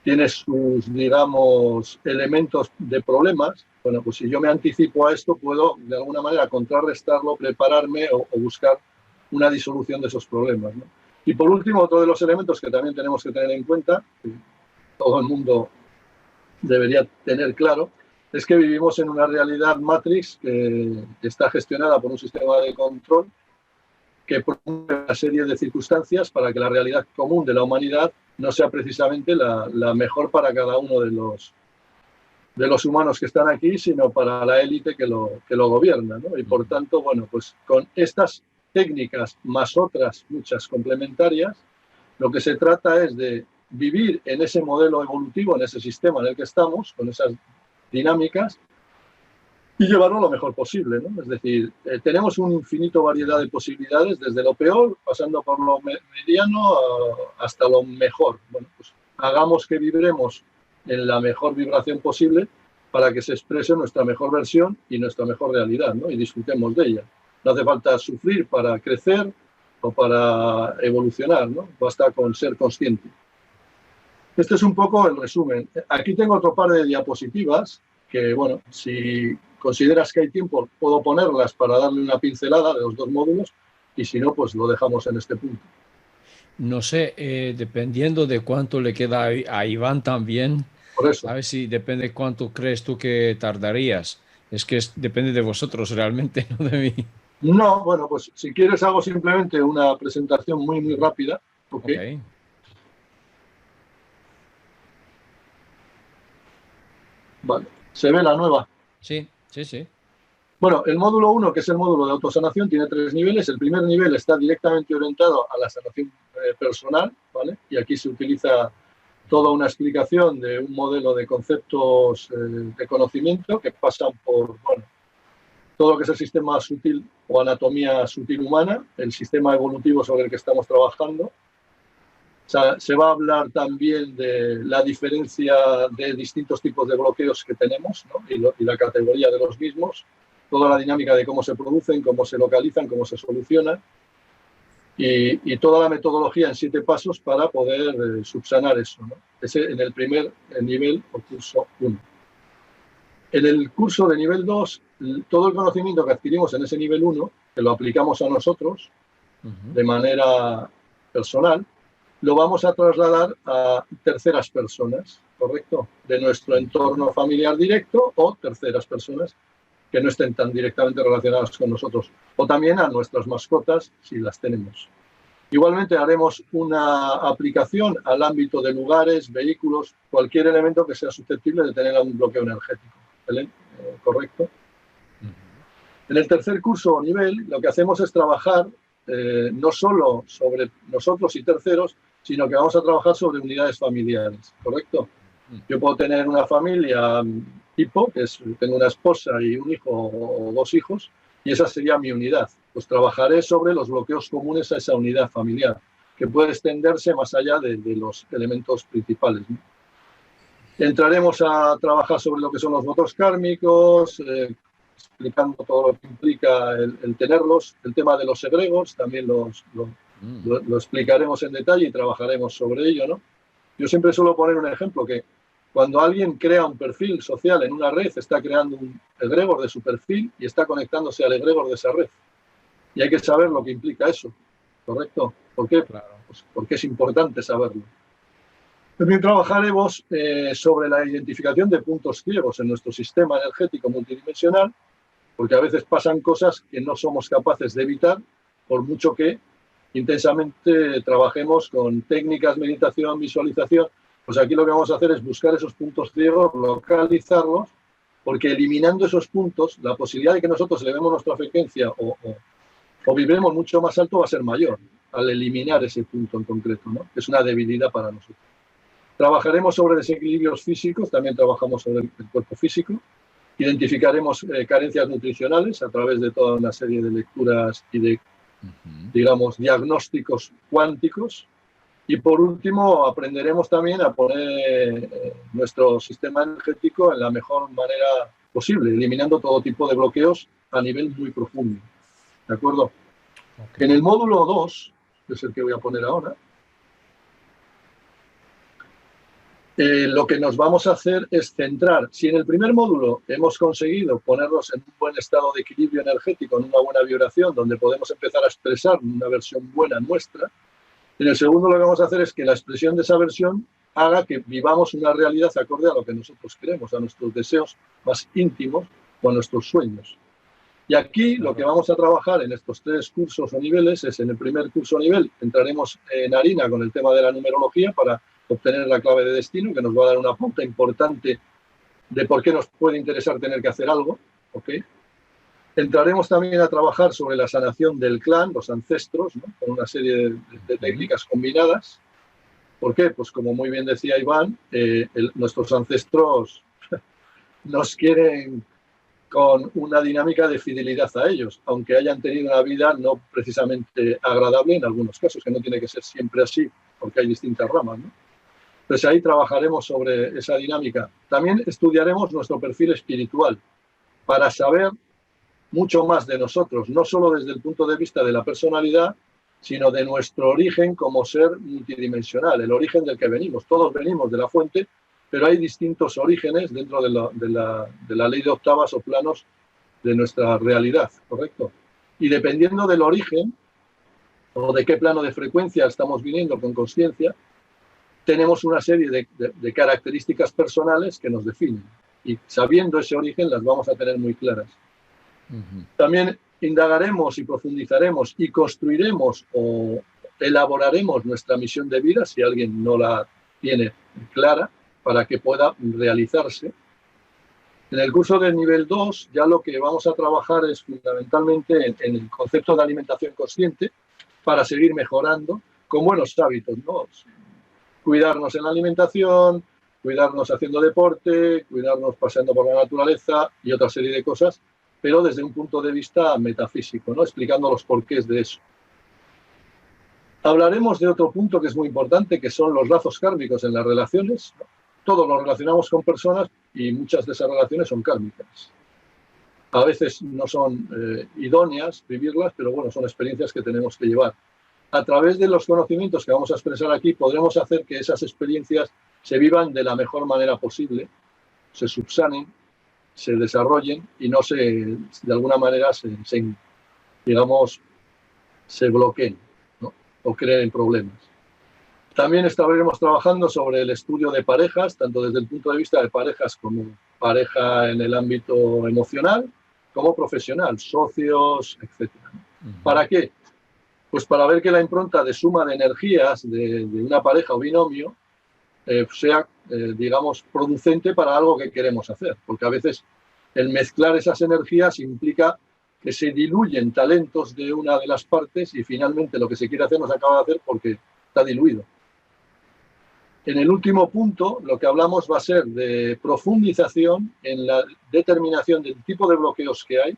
B: tiene sus, digamos, elementos de problemas, bueno, pues si yo me anticipo a esto, puedo de alguna manera contrarrestarlo, prepararme o buscar una disolución de esos problemas, ¿no? Y por último, otro de los elementos que también tenemos que tener en cuenta, que todo el mundo debería tener claro, es que vivimos en una realidad Matrix que está gestionada por un sistema de control que promueve una serie de circunstancias para que la realidad común de la humanidad no sea precisamente la mejor para cada uno de los humanos que están aquí, sino para la élite que lo gobierna, ¿no? Y por tanto, bueno, pues con estas técnicas más otras muchas complementarias, lo que se trata es de vivir en ese modelo evolutivo, en ese sistema en el que estamos, con esas dinámicas, y llevarlo lo mejor posible, ¿no? Es decir, tenemos una infinita variedad de posibilidades, desde lo peor, pasando por lo mediano hasta lo mejor. Bueno, pues hagamos que vibremos en la mejor vibración posible para que se exprese nuestra mejor versión y nuestra mejor realidad, ¿no? Y disfrutemos de ella. No hace falta sufrir para crecer o para evolucionar, ¿no? Basta con ser consciente. Este es un poco el resumen. Aquí tengo otro par de diapositivas que, bueno, si consideras que hay tiempo, puedo ponerlas para darle una pincelada de los dos módulos y si no, pues lo dejamos en este punto.
A: No sé, dependiendo de cuánto le queda a Iván también,
B: Por eso.
A: a ver si depende cuánto crees tú que tardarías. Es que depende de vosotros realmente, no de mí.
B: No, bueno, pues si quieres hago simplemente una presentación muy rápida. ¿Okay?
A: Ok.
B: Vale, ¿se ve la nueva?
A: Sí.
B: Bueno, el módulo 1, que es el módulo de autosanación, tiene 3 niveles. El primer nivel está directamente orientado a la sanación personal, ¿vale? Y aquí se utiliza toda una explicación de un modelo de conceptos de conocimiento que pasan por, bueno, todo lo que es el sistema sutil o anatomía sutil humana, el sistema evolutivo sobre el que estamos trabajando. O sea, se va a hablar también de la diferencia de distintos tipos de bloqueos que tenemos, ¿no? y la categoría de los mismos, toda la dinámica de cómo se producen, cómo se localizan, cómo se solucionan y toda la metodología en 7 pasos para poder subsanar eso, ¿no? Ese en el primer nivel o curso 1. En el curso de nivel 2, todo el conocimiento que adquirimos en ese nivel 1, que lo aplicamos a nosotros de manera personal, lo vamos a trasladar a terceras personas, ¿correcto? De nuestro entorno familiar directo o terceras personas que no estén tan directamente relacionadas con nosotros. O también a nuestras mascotas, si las tenemos. Igualmente haremos una aplicación al ámbito de lugares, vehículos, cualquier elemento que sea susceptible de tener un bloqueo energético. ¿Correcto? En el tercer curso o nivel, lo que hacemos es trabajar no solo sobre nosotros y terceros, sino que vamos a trabajar sobre unidades familiares, ¿correcto? Yo puedo tener una familia tipo, que tengo una esposa y un hijo o 2 hijos, y esa sería mi unidad. Pues trabajaré sobre los bloqueos comunes a esa unidad familiar, que puede extenderse más allá de los elementos principales, ¿no? Entraremos a trabajar sobre lo que son los votos kármicos, explicando todo lo que implica el tenerlos, el tema de los egregores, también lo explicaremos en detalle y trabajaremos sobre ello, ¿no? Yo siempre suelo poner un ejemplo que cuando alguien crea un perfil social en una red, está creando un egregor de su perfil y está conectándose al egregor de esa red. Y hay que saber lo que implica eso, ¿correcto? ¿Por qué? Claro. Pues porque es importante saberlo. También trabajaremos sobre la identificación de puntos ciegos en nuestro sistema energético multidimensional, porque a veces pasan cosas que no somos capaces de evitar, por mucho que intensamente trabajemos con técnicas, meditación, visualización. Pues aquí lo que vamos a hacer es buscar esos puntos ciegos, localizarlos, porque eliminando esos puntos, la posibilidad de que nosotros elevemos nuestra frecuencia o vibremos mucho más alto va a ser mayor al eliminar ese punto en concreto, ¿no? Que es una debilidad para nosotros. Trabajaremos sobre desequilibrios físicos, también trabajamos sobre el cuerpo físico. Identificaremos carencias nutricionales a través de toda una serie de lecturas y de, digamos, diagnósticos cuánticos. Y por último, aprenderemos también a poner nuestro sistema energético en la mejor manera posible, eliminando todo tipo de bloqueos a nivel muy profundo. ¿De acuerdo? Okay. En el módulo 2, que es el que voy a poner ahora, lo que nos vamos a hacer es centrar. Si en el primer módulo hemos conseguido ponernos en un buen estado de equilibrio energético, en una buena vibración, donde podemos empezar a expresar una versión buena nuestra, en el segundo lo que vamos a hacer es que la expresión de esa versión haga que vivamos una realidad acorde a lo que nosotros queremos, a nuestros deseos más íntimos o a nuestros sueños. Y aquí lo que vamos a trabajar en estos 3 cursos o niveles es, en el primer curso o nivel, entraremos en harina con el tema de la numerología para obtener la clave de destino, que nos va a dar una pauta importante de por qué nos puede interesar tener que hacer algo, ¿ok? Entraremos también a trabajar sobre la sanación del clan, los ancestros, ¿no? Con una serie de técnicas combinadas. ¿Por qué? Pues como muy bien decía Iván, nuestros ancestros nos quieren con una dinámica de fidelidad a ellos, aunque hayan tenido una vida no precisamente agradable en algunos casos, que no tiene que ser siempre así, porque hay distintas ramas, ¿no? Entonces ahí trabajaremos sobre esa dinámica. También estudiaremos nuestro perfil espiritual para saber mucho más de nosotros, no solo desde el punto de vista de la personalidad, sino de nuestro origen como ser multidimensional, el origen del que venimos. Todos venimos de la fuente, pero hay distintos orígenes dentro de la ley de octavas o planos de nuestra realidad, ¿correcto? Y dependiendo del origen o de qué plano de frecuencia estamos viniendo con consciencia, tenemos una serie de características personales que nos definen. Y sabiendo ese origen las vamos a tener muy claras. También indagaremos y profundizaremos y construiremos o elaboraremos nuestra misión de vida, si alguien no la tiene clara, para que pueda realizarse. En el curso del nivel 2 ya lo que vamos a trabajar es fundamentalmente en el concepto de alimentación consciente para seguir mejorando con buenos hábitos, ¿no? Cuidarnos en la alimentación, cuidarnos haciendo deporte, cuidarnos paseando por la naturaleza y otra serie de cosas, pero desde un punto de vista metafísico, ¿no? Explicando los porqués de eso. Hablaremos de otro punto que es muy importante, que son los lazos kármicos en las relaciones. Todos nos relacionamos con personas y muchas de esas relaciones son kármicas. A veces no son idóneas vivirlas, pero bueno, son experiencias que tenemos que llevar. A través de los conocimientos que vamos a expresar aquí, podremos hacer que esas experiencias se vivan de la mejor manera posible, se subsanen, se desarrollen y no de alguna manera digamos, se bloqueen, ¿no? O creen problemas. También estaremos trabajando sobre el estudio de parejas, tanto desde el punto de vista de parejas como pareja en el ámbito emocional, como profesional, socios, etc. ¿Para qué? Pues para ver que la impronta de suma de energías de una pareja o binomio sea, digamos, producente para algo que queremos hacer. Porque a veces el mezclar esas energías implica que se diluyen talentos de una de las partes y finalmente lo que se quiere hacer no se acaba de hacer porque está diluido. En el último punto, lo que hablamos va a ser de profundización en la determinación del tipo de bloqueos que hay.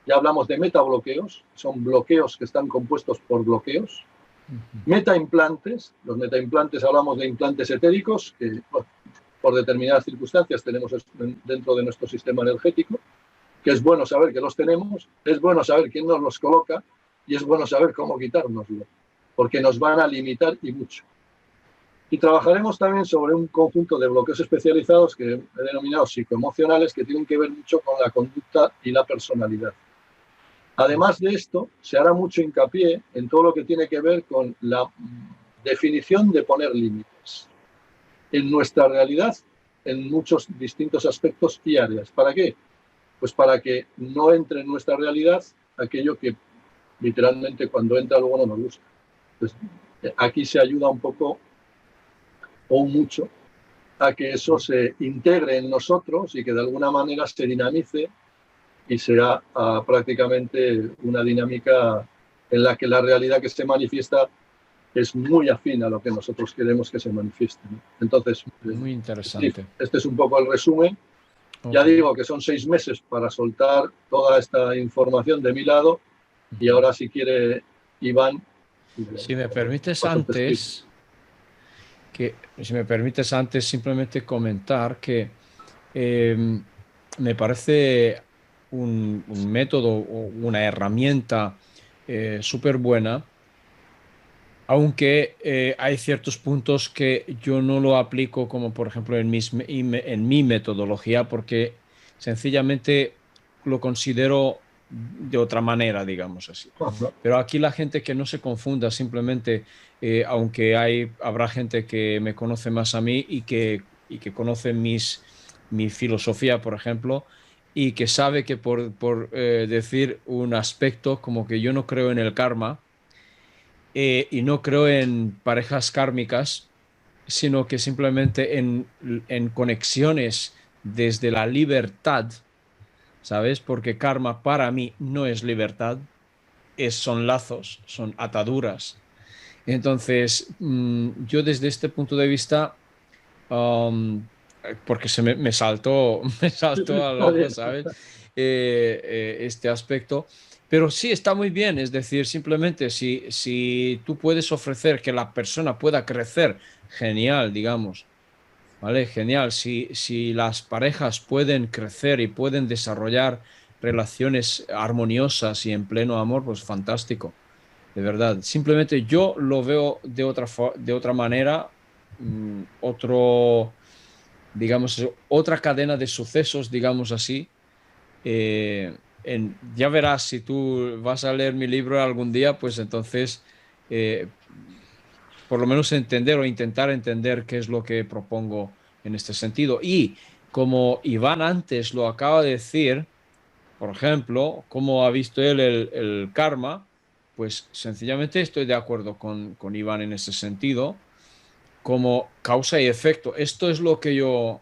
B: Ya hablamos de metabloqueos, son bloqueos que están compuestos por bloqueos. Metaimplantes, los metaimplantes hablamos de implantes etéricos que bueno, por determinadas circunstancias tenemos dentro de nuestro sistema energético, que es bueno saber que los tenemos, es bueno saber quién nos los coloca y es bueno saber cómo quitárnoslo, porque nos van a limitar y mucho. Y trabajaremos también sobre un conjunto de bloqueos especializados que he denominado psicoemocionales, que tienen que ver mucho con la conducta y la personalidad. Además de esto, se hará mucho hincapié en todo lo que tiene que ver con la definición de poner límites en nuestra realidad, en muchos distintos aspectos y áreas. ¿Para qué? Pues para que no entre en nuestra realidad aquello que literalmente cuando entra luego no nos gusta. Entonces, aquí se ayuda un poco o mucho a que eso se integre en nosotros y que de alguna manera se dinamice y sea prácticamente una dinámica en la que la realidad que se manifiesta es muy afín a lo que nosotros queremos que se manifieste, ¿no? Entonces,
A: muy interesante.
B: Este es un poco el resumen. Okay. Ya digo que son 6 meses para soltar toda esta información de mi lado y ahora si quiere Iván.
A: Si me permites antes simplemente comentar que me parece un método o una herramienta súper buena, aunque hay ciertos puntos que yo no lo aplico, como por ejemplo en mi metodología, porque sencillamente lo considero de otra manera, digamos así.
B: Ajá.
A: Pero aquí la gente que no se confunda, simplemente, aunque habrá gente que me conoce más a mí y que conoce mi filosofía, por ejemplo, y que sabe que por decir un aspecto como que yo no creo en el karma y no creo en parejas kármicas, sino que simplemente en conexiones desde la libertad, ¿sabes? Porque karma para mí no es libertad, son lazos, son ataduras. Entonces, yo desde este punto de vista, um, porque me saltó, me
B: Sí, sí,
A: saltó al
B: está
A: ojo,
B: bien.
A: ¿sabes? Este aspecto. Pero sí, está muy bien, es decir, simplemente si tú puedes ofrecer que la persona pueda crecer, genial, digamos, ¿vale? Genial. Si las parejas pueden crecer y pueden desarrollar relaciones armoniosas y en pleno amor, pues fantástico, de verdad. Simplemente yo lo veo de otra manera, digamos, otra cadena de sucesos, digamos así. Ya verás, si tú vas a leer mi libro algún día, pues entonces, eh, por lo menos entender o intentar entender qué es lo que propongo en este sentido. Y como Iván antes lo acaba de decir, por ejemplo, cómo ha visto él el karma, pues sencillamente estoy de acuerdo con Iván en ese sentido, como causa y efecto. Esto es lo que yo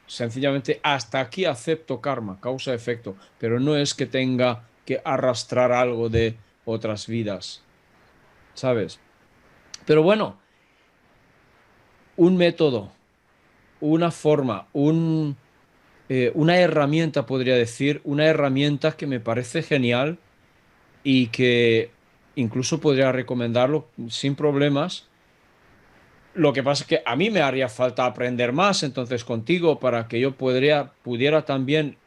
A: sencillamente hasta aquí acepto karma, causa-efecto, pero no es que tenga que arrastrar algo de otras vidas, ¿sabes? Pero bueno, un método, una forma, una herramienta, podría decir, una herramienta que me parece genial y que incluso podría recomendarlo sin problemas. Lo que pasa es que a mí me haría falta aprender más, entonces contigo, para que yo pudiera también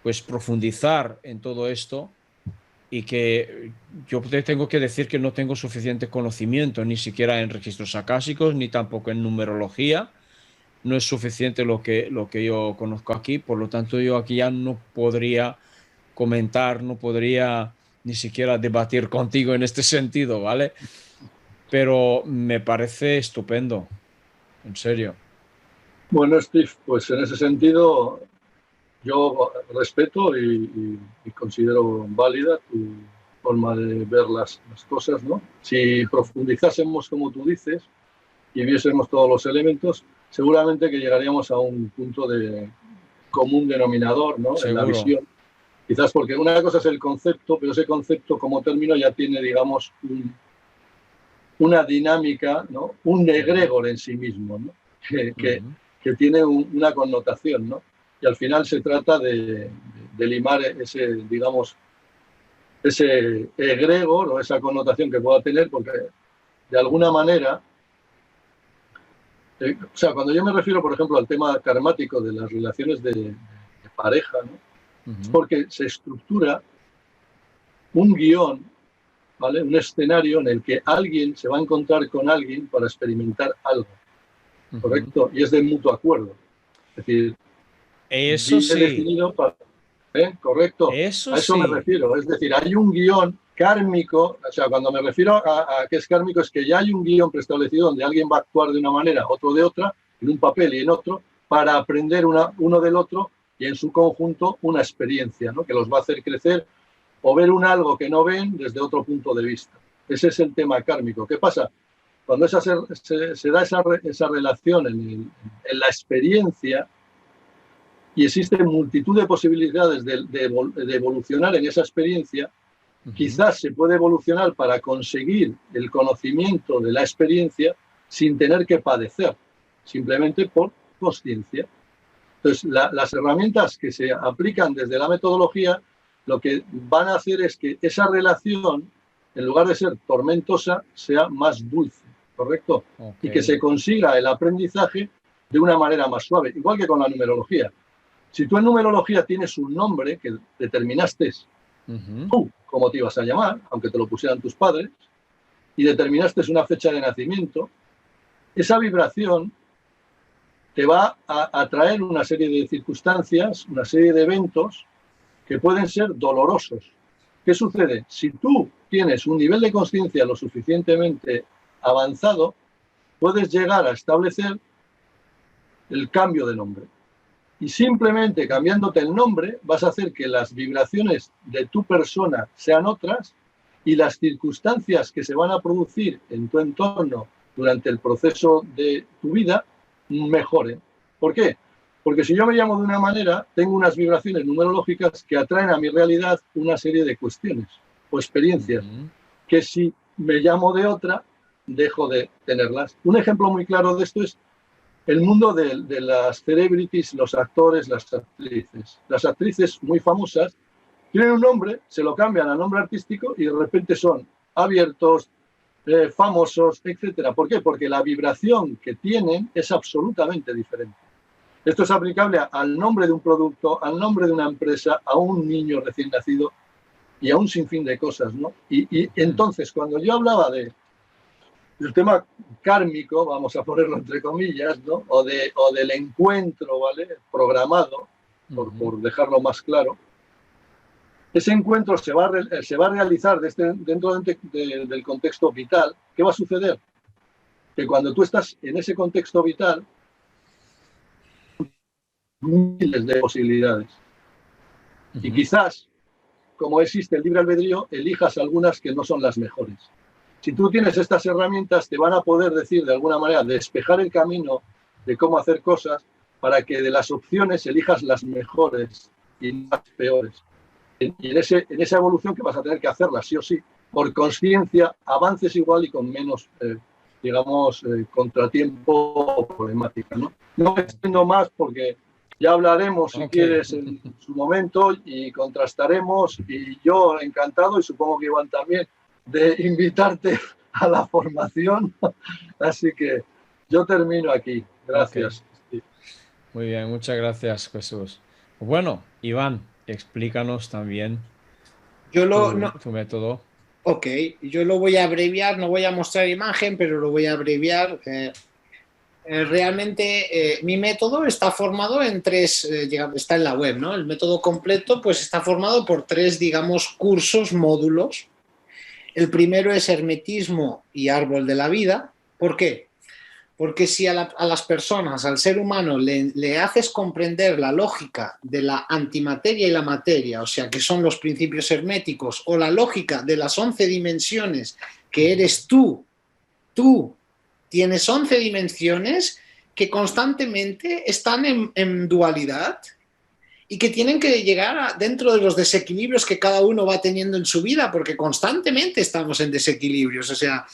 A: pues profundizar en todo esto y que yo te tengo que decir que no tengo suficiente conocimiento, ni siquiera en registros acásicos, ni tampoco en numerología. No es suficiente lo que yo conozco aquí, por lo tanto yo aquí ya no podría comentar, no podría ni siquiera debatir contigo en este sentido, ¿vale? Pero me parece estupendo, en serio.
B: Bueno, Steve, pues en ese sentido yo respeto y considero válida tu forma de ver las cosas, ¿no? Si profundizásemos, como tú dices, y viésemos todos los elementos, seguramente que llegaríamos a un punto de común denominador, ¿no? En la
A: Seguro.
B: visión. Quizás porque una cosa es el concepto, pero ese concepto como término ya tiene, digamos, una dinámica, ¿no? Un egregor en sí mismo, ¿no?
A: Ujú.
B: Que tiene una connotación, ¿no? Y al final se trata de limar ese, digamos, ese egregor o esa connotación que pueda tener, porque de alguna manera, o sea, cuando yo me refiero, por ejemplo, al tema karmático de las relaciones de pareja, ¿no? Es
A: Ujú.
B: porque se estructura un guión, ¿vale? Un escenario en el que alguien se va a encontrar con alguien para experimentar algo,
A: Ujú.
B: ¿correcto? Y es de mutuo acuerdo. Es decir,
A: Eso
B: bien
A: sí,
B: definido para... Correcto,
A: eso
B: a eso me
A: sí.
B: refiero. Es decir, hay un guión kármico, o sea, cuando me refiero a que es kármico es que ya hay un guión preestablecido donde alguien va a actuar de una manera, otro de otra, en un papel y en otro, para aprender uno del otro y en su conjunto una experiencia, ¿no? Que los va a hacer crecer o ver un algo que no ven desde otro punto de vista. Ese es el tema kármico. ¿Qué pasa? Cuando se da esa relación en la experiencia, y existen multitud de posibilidades de evolucionar en esa experiencia,
A: Ujú.
B: quizás se puede evolucionar para conseguir el conocimiento de la experiencia sin tener que padecer, simplemente por conciencia. Entonces, las herramientas que se aplican desde la metodología lo que van a hacer es que esa relación, en lugar de ser tormentosa, sea más dulce, ¿correcto?
A: Ok.
B: Y que se consiga el aprendizaje de una manera más suave, igual que con la numerología. Si tú en numerología tienes un nombre que determinaste
A: Ujú.
B: tú cómo te ibas a llamar, aunque te lo pusieran tus padres, y determinaste una fecha de nacimiento, esa vibración te va a traer una serie de circunstancias, una serie de eventos que pueden ser dolorosos. ¿Qué sucede? Si tú tienes un nivel de conciencia lo suficientemente avanzado, puedes llegar a establecer el cambio de nombre. Y simplemente cambiándote el nombre vas a hacer que las vibraciones de tu persona sean otras y las circunstancias que se van a producir en tu entorno durante el proceso de tu vida mejoren. ¿Por qué? Porque si yo me llamo de una manera, tengo unas vibraciones numerológicas que atraen a mi realidad una serie de cuestiones o experiencias que si me llamo de otra, dejo de tenerlas. Un ejemplo muy claro de esto es el mundo de las celebrities, los actores, las actrices. Las actrices muy famosas tienen un nombre, se lo cambian a nombre artístico y de repente son abiertos, famosos, etcétera. ¿Por qué? Porque la vibración que tienen es absolutamente diferente. Esto es aplicable al nombre de un producto, al nombre de una empresa, a un niño recién nacido y a un sinfín de cosas, ¿no? Y entonces, cuando yo hablaba del tema kármico, vamos a ponerlo entre comillas, ¿no? O del encuentro, ¿vale? Programado, por dejarlo más claro, ese encuentro se va a realizar dentro del contexto vital. ¿Qué va a suceder? Que cuando tú estás en ese contexto vital, miles de posibilidades. Y quizás, como existe el libre albedrío, elijas algunas que no son las mejores. Si tú tienes estas herramientas, te van a poder decir, de alguna manera, despejar el camino de cómo hacer cosas para que de las opciones elijas las mejores y las peores. Y en esa evolución que vas a tener que hacerla, sí o sí, por consciencia, avances igual y con menos, contratiempo o problemática, ¿no? No me extiendo más porque ya hablaremos, si quieres, en su momento y contrastaremos. Y yo encantado, y supongo que Iván también, de invitarte a la formación. Así que yo termino aquí. Gracias.
A: Muy bien, muchas gracias, Jesús. Bueno, Iván, explícanos también tu método.
C: Ok, yo lo voy a abreviar, no voy a mostrar imagen, pero lo voy a abreviar. Realmente mi método está formado en tres, está en la web, ¿no? El método completo pues está formado por tres, digamos, cursos, módulos. El primero es hermetismo y árbol de la vida. ¿Por qué? Porque si a las personas, al ser humano, le haces comprender la lógica de la antimateria y la materia, o sea, que son los principios herméticos, o la lógica de las 11 dimensiones que eres tú tienes 11 dimensiones que constantemente están en dualidad y que tienen que llegar dentro de los desequilibrios que cada uno va teniendo en su vida, porque constantemente estamos en desequilibrios. O sea,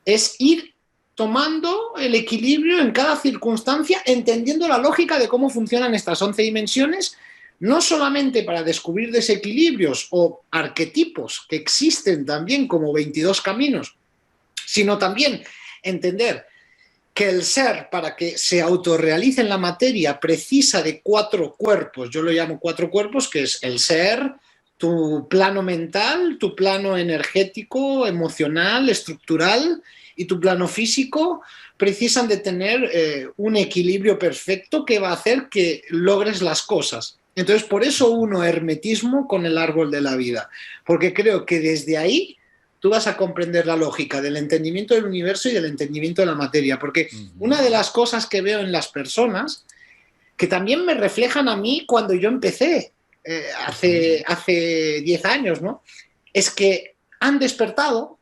C: es ir tomando el equilibrio en cada circunstancia, entendiendo la lógica de cómo funcionan estas 11 dimensiones, no solamente para descubrir desequilibrios o arquetipos que existen también como 22 caminos, sino también entender que el ser, para que se autorrealice en la materia, precisa de 4 cuerpos. Yo lo llamo 4 cuerpos, que es el ser, tu plano mental, tu plano energético, emocional, estructural y tu plano físico. Precisan de tener un equilibrio perfecto que va a hacer que logres las cosas. Entonces, por eso uno hermetismo con el árbol de la vida, porque creo que desde ahí tú vas a comprender la lógica del entendimiento del universo y del entendimiento de la materia. Porque una de las cosas que veo en las personas, que también me reflejan a mí cuando yo empecé, hace 10 años, ¿no? Es que han despertado,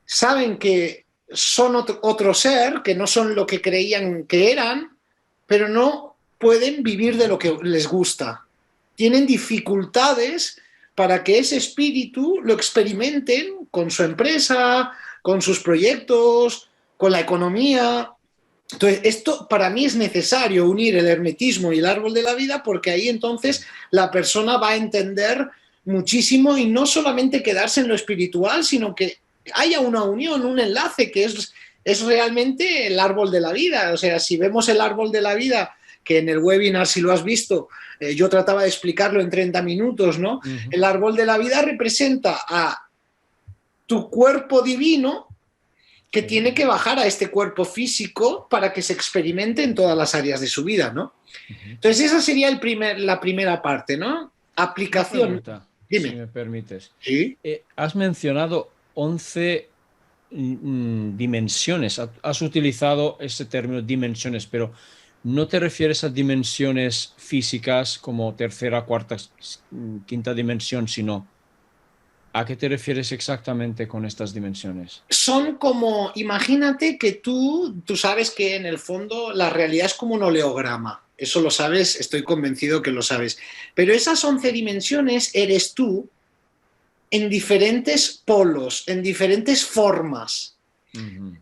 C: saben que son otro ser, que no son lo que creían que eran, pero no pueden vivir de lo que les gusta. Tienen dificultades para que ese espíritu lo experimenten con su empresa, con sus proyectos, con la economía. Entonces, esto para mí es necesario unir el hermetismo y el árbol de la vida, porque ahí entonces la persona va a entender muchísimo y no solamente quedarse en lo espiritual, sino que haya una unión, un enlace que es realmente el árbol de la vida. O sea, si vemos el árbol de la vida, que en el webinar, si lo has visto, yo trataba de explicarlo en 30 minutos, ¿no? El árbol de la vida representa a tu cuerpo divino que tiene que bajar a este cuerpo físico para que se experimente en todas las áreas de su vida, ¿no? Entonces esa sería la primera parte, ¿no? Aplicación.
A: Pregunta,
C: Dime.
A: si me permites.
C: ¿Sí?
A: Has mencionado 11 dimensiones. Has utilizado ese término dimensiones, pero no te refieres a dimensiones físicas como tercera, cuarta, quinta dimensión, sino ¿a qué te refieres exactamente con estas dimensiones?
C: Son como, imagínate que tú sabes que en el fondo la realidad es como un oleograma. Eso lo sabes, estoy convencido que lo sabes. Pero esas 11 dimensiones eres tú en diferentes polos, en diferentes formas.
A: Ujú.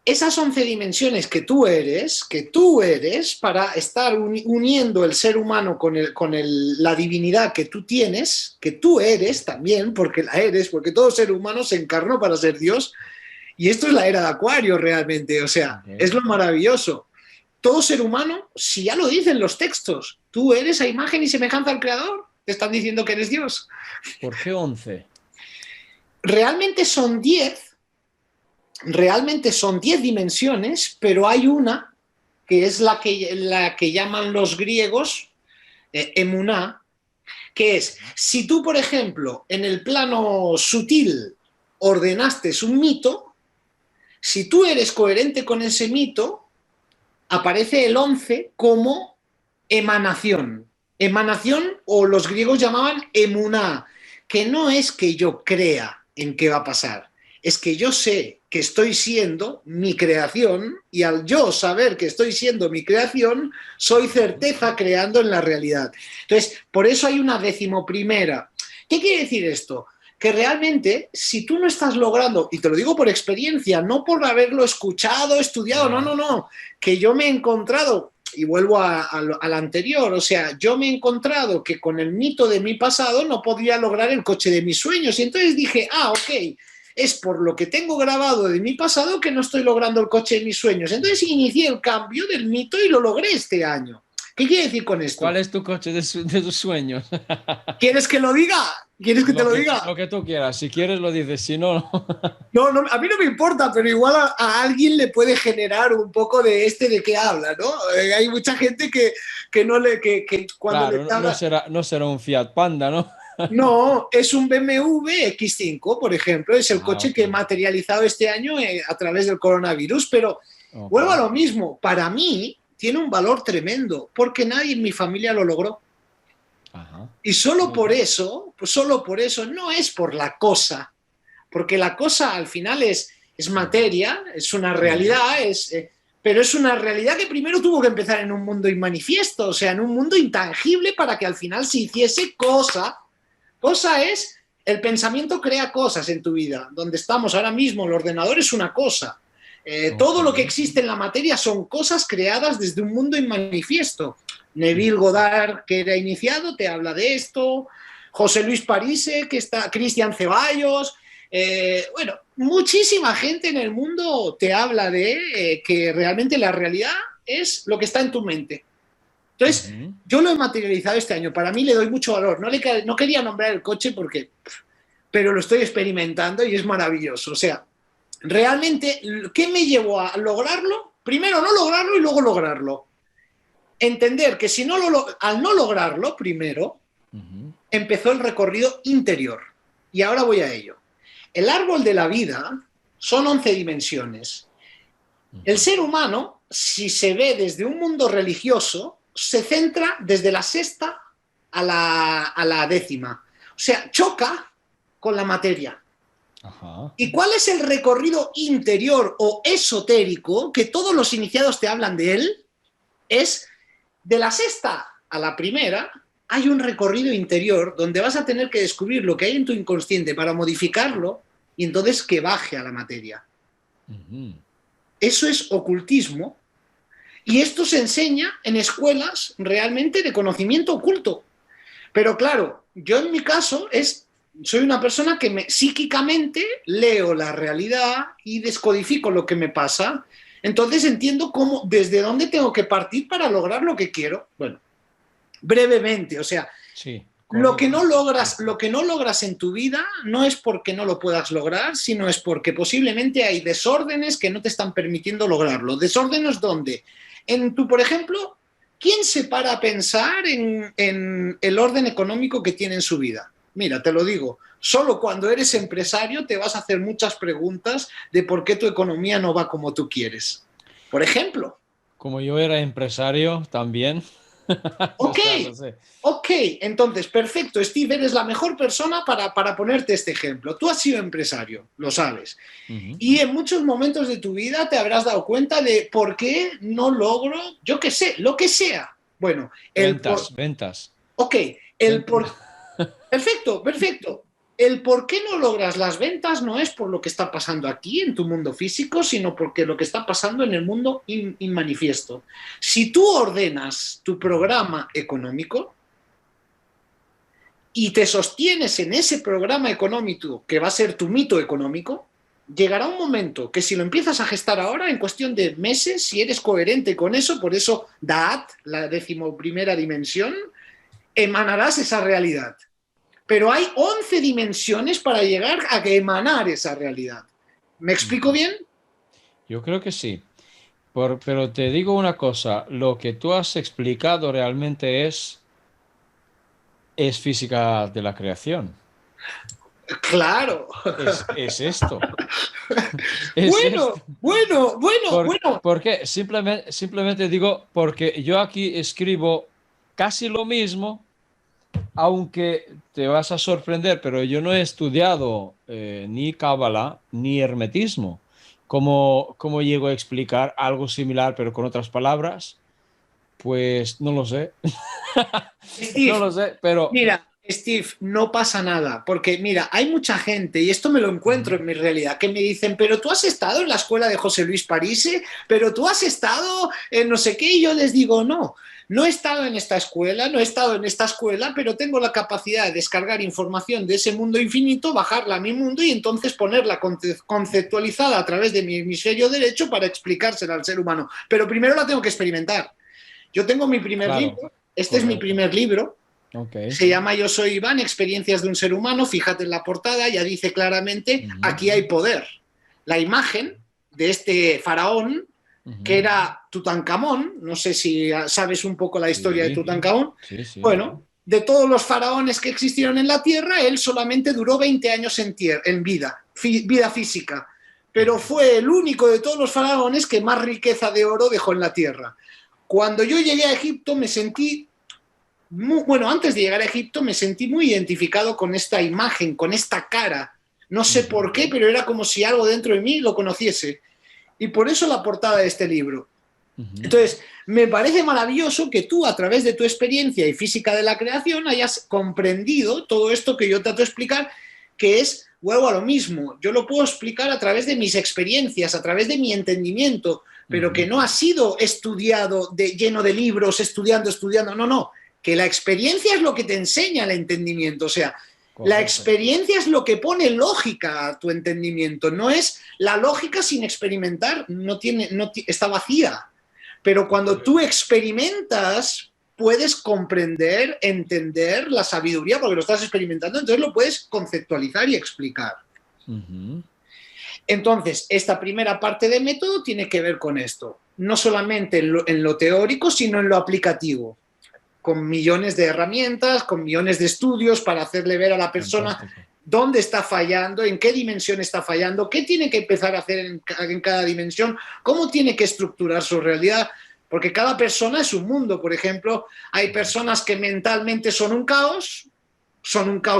C: Esas 11 dimensiones que tú eres para estar uniendo el ser humano con la divinidad que tú tienes, que tú eres también, porque la eres, porque todo ser humano se encarnó para ser Dios, y esto es la era de Acuario realmente, o sea,
A: Ok.
C: es lo maravilloso. Todo ser humano, si ya lo dicen los textos, tú eres a imagen y semejanza al Creador, te están diciendo que eres Dios.
A: ¿Por qué 11?
C: Realmente son 10. Realmente son 10 dimensiones, pero hay una que es la que llaman los griegos emuná, que es, si tú, por ejemplo, en el plano sutil ordenaste un mito, si tú eres coherente con ese mito, aparece el 11 como emanación. Emanación, o los griegos llamaban emuná, que no es que yo crea en qué va a pasar, es que yo sé que estoy siendo mi creación, y al yo saber que estoy siendo mi creación, soy certeza creando en la realidad. Entonces, por eso hay una 11ª. ¿Qué quiere decir esto? Que realmente, si tú no estás logrando, y te lo digo por experiencia, no por haberlo escuchado, estudiado, no, que yo me he encontrado, y vuelvo al anterior, o sea, yo me he encontrado que con el mito de mi pasado no podía lograr el coche de mis sueños, y entonces dije, ok, es por lo que tengo grabado de mi pasado que no estoy logrando el coche de mis sueños. Entonces inicié el cambio del mito y lo logré este año. ¿Qué quiere decir con esto?
A: ¿Cuál es tu coche de tus sueños?
C: ¿Quieres que lo diga? ¿Quieres que te lo diga?
A: Lo que tú quieras. Si quieres lo dices, si no, no.
C: No, a mí no me importa, pero igual a alguien le puede generar un poco de de qué habla, ¿no? Hay mucha gente que no le... que cuando
A: Claro,
C: le habla...
A: no será un Fiat Panda, ¿no?
C: No, es un BMW X5, por ejemplo, es el coche
A: Ok.
C: que he materializado este año a través del coronavirus, pero
A: Ok.
C: vuelvo a lo mismo, para mí tiene un valor tremendo, porque nadie en mi familia lo logró.
A: Ajá.
C: Y solo por eso, no es por la cosa, porque la cosa al final es materia, es una realidad, pero es una realidad que primero tuvo que empezar en un mundo inmanifiesto, o sea, en un mundo intangible para que al final se hiciese cosa. Cosa es, el pensamiento crea cosas en tu vida. Donde estamos ahora mismo, el ordenador es una cosa. Todo lo que existe en la materia son cosas creadas desde un mundo inmanifiesto. Neville Goddard, que era iniciado, te habla de esto. José Luis Parise, que está, Cristian Ceballos. Bueno, muchísima gente en el mundo te habla de que realmente la realidad es lo que está en tu mente. Entonces, yo lo he materializado este año. Para mí le doy mucho valor. No quería nombrar el coche pero lo estoy experimentando y es maravilloso. O sea, realmente, ¿qué me llevó a lograrlo? Primero no lograrlo y luego lograrlo. Entender que al no lograrlo, primero, empezó el recorrido interior. Y ahora voy a ello. El árbol de la vida son 11 dimensiones. El ser humano, si se ve desde un mundo religioso, se centra desde la 6ª a la 10ª. O sea, choca con la materia.
A: Ajá.
C: ¿Y cuál es el recorrido interior o esotérico que todos los iniciados te hablan de él? Es de la 6ª a la 1ª, hay un recorrido interior donde vas a tener que descubrir lo que hay en tu inconsciente para modificarlo y entonces que baje a la materia. Eso es ocultismo. Y esto se enseña en escuelas realmente de conocimiento oculto. Pero claro, yo en mi caso soy una persona que psíquicamente leo la realidad y descodifico lo que me pasa. Entonces entiendo desde dónde tengo que partir para lograr lo que quiero. Bueno, brevemente, o sea,
A: sí,
C: lo que no logras en tu vida no es porque no lo puedas lograr, sino es porque posiblemente hay desórdenes que no te están permitiendo lograrlo. ¿Desórdenes dónde? Por ejemplo, ¿quién se para a pensar en el orden económico que tiene en su vida? Mira, te lo digo, solo cuando eres empresario te vas a hacer muchas preguntas de por qué tu economía no va como tú quieres. Por ejemplo,
A: Como yo era empresario también. O
C: ok,
A: sea, no sé.
C: ok, entonces, perfecto, Steve, eres la mejor persona para ponerte este ejemplo. Tú has sido empresario, lo sabes.
A: Ujú.
C: Y en muchos momentos de tu vida te habrás dado cuenta de por qué no logro, yo qué sé, lo que sea. Bueno, el por...
A: Ventas, ventas.
C: Ok, el
A: Ven-
C: por... Perfecto, perfecto. El por qué no logras las ventas no es por lo que está pasando aquí en tu mundo físico, sino porque lo que está pasando en el mundo inmanifiesto. Si tú ordenas tu programa económico y te sostienes en ese programa económico que va a ser tu mito económico, llegará un momento que si lo empiezas a gestar ahora, en cuestión de meses, si eres coherente con eso, por eso Da'at, la 11ª dimensión, emanarás esa realidad. Pero hay 11 dimensiones para llegar a emanar esa realidad. ¿Me explico
A: Ujú.
C: bien?
A: Yo creo que sí. Pero te digo una cosa, lo que tú has explicado realmente es física de la creación.
C: Claro.
A: Es esto. Es esto.
C: Bueno, bueno, bueno, bueno.
A: Porque simplemente digo, porque yo aquí escribo casi lo mismo, aunque te vas a sorprender, pero yo no he estudiado ni Cábala ni hermetismo. ¿Cómo llego a explicar algo similar, pero con otras palabras? Pues no lo sé. No
C: Steve,
A: lo sé, pero...
C: mira, Steve, no pasa nada, porque mira, hay mucha gente, y esto me lo encuentro
A: Ujú.
C: en mi realidad, que me dicen, pero tú has estado en la escuela de José Luis Parise, pero tú has estado en no sé qué, y yo les digo, no, no he estado en esta escuela, no he estado en esta escuela, pero tengo la capacidad de descargar información de ese mundo infinito, bajarla a mi mundo y entonces ponerla conceptualizada a través de mi hemisferio derecho para explicársela al ser humano. Pero primero la tengo que experimentar. Yo tengo mi primer
A: Claro,
C: libro, este es mi
A: correcto.
C: primer libro,
A: Ok.
C: se llama Yo soy Iván, experiencias de un ser humano. Fíjate en la portada, ya dice claramente,
A: Ujú,
C: aquí hay poder. La imagen de este faraón, que
A: ujú.
C: era Tutankamón, no sé si sabes un poco la historia de
A: Sí,
C: Tutankamón.
A: sí, sí.
C: Bueno, de todos los faraones que existieron en la Tierra, él solamente duró 20 años en vida, vida física. Pero
A: Ujú.
C: fue el único de todos los faraones que más riqueza de oro dejó en la Tierra. Cuando yo llegué a Egipto me sentí bueno, antes de llegar a Egipto me sentí muy identificado con esta imagen, con esta cara. No sé por qué,
A: Ujú,
C: pero era como si algo dentro de mí lo conociese. Y por eso la portada de este libro.
A: ujú.
C: Entonces, me parece maravilloso que tú, a través de tu experiencia y física de la creación, hayas comprendido todo esto que yo trato de explicar, que es, vuelvo a lo mismo, yo lo puedo explicar a través de mis experiencias, a través de mi entendimiento, pero que
A: Ujú.
C: no ha sido estudiado, lleno de libros, estudiando, no, no, que la experiencia es lo que te enseña el entendimiento, o sea, la
A: Correcto.
C: experiencia es lo que pone lógica a tu entendimiento, no es la lógica sin experimentar, está vacía. Pero cuando tú experimentas, puedes comprender, entender la sabiduría, porque lo estás experimentando, entonces lo puedes conceptualizar y explicar.
A: Ujú.
C: Entonces, esta primera parte de método tiene que ver con esto, no solamente en lo teórico, sino en lo aplicativo, con millones de herramientas, con millones de estudios para hacerle ver a la persona
A: Fantástico.
C: dónde está fallando, en qué dimensión está fallando, qué tiene que empezar a hacer en cada dimensión, cómo tiene que estructurar su realidad, porque cada persona es un mundo. Por ejemplo, hay personas que mentalmente son un caos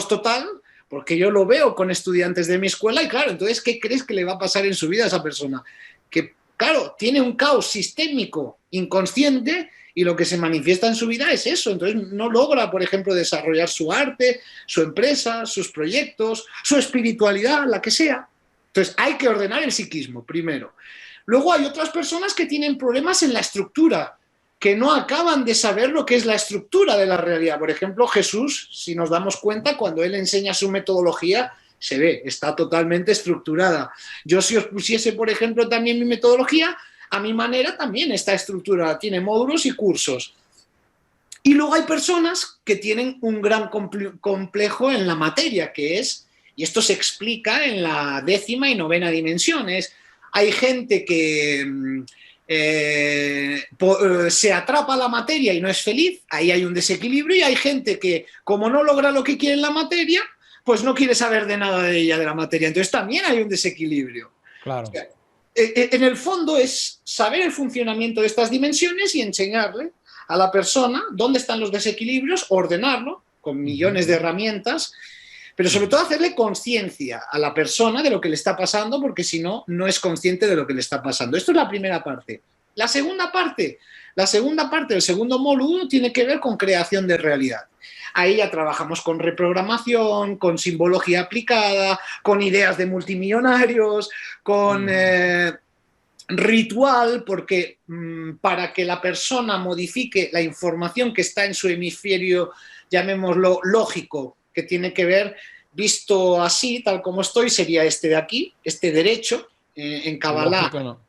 C: total, porque yo lo veo con estudiantes de mi escuela y claro, entonces, ¿qué crees que le va a pasar en su vida a esa persona? Que, claro, tiene un caos sistémico inconsciente y lo que se manifiesta en su vida es eso. Entonces no logra, por ejemplo, desarrollar su arte, su empresa, sus proyectos, su espiritualidad, la que sea. Entonces hay que ordenar el psiquismo primero. Luego hay otras personas que tienen problemas en la estructura, que no acaban de saber lo que es la estructura de la realidad. Por ejemplo, Jesús, si nos damos cuenta, cuando él enseña su metodología, se ve, está totalmente estructurada. Yo si os pusiese, por ejemplo, también mi metodología, a mi manera también está estructurada, tiene módulos y cursos. Y luego hay personas que tienen un gran complejo en la materia, que es, y esto se explica en la 10ª y 9ª dimensiones, hay gente se atrapa la materia y no es feliz, ahí hay un desequilibrio, y hay gente que, como no logra lo que quiere en la materia, pues no quiere saber de nada de ella, de la materia. Entonces también hay un desequilibrio.
A: Claro.
C: O sea, en el fondo es saber el funcionamiento de estas dimensiones y enseñarle a la persona dónde están los desequilibrios, ordenarlo con millones de herramientas, pero sobre todo hacerle conciencia a la persona de lo que le está pasando, porque si no, no es consciente de lo que le está pasando. Esto es la primera parte. La segunda parte del segundo módulo tiene que ver con creación de realidad. Ahí ya trabajamos con reprogramación, con simbología aplicada, con ideas de multimillonarios, con ritual, porque para que la persona modifique la información que está en su hemisferio, llamémoslo lógico, que tiene que ver, visto así, tal como estoy, sería este de aquí, este derecho, en Kabbalah.
A: Lógico no.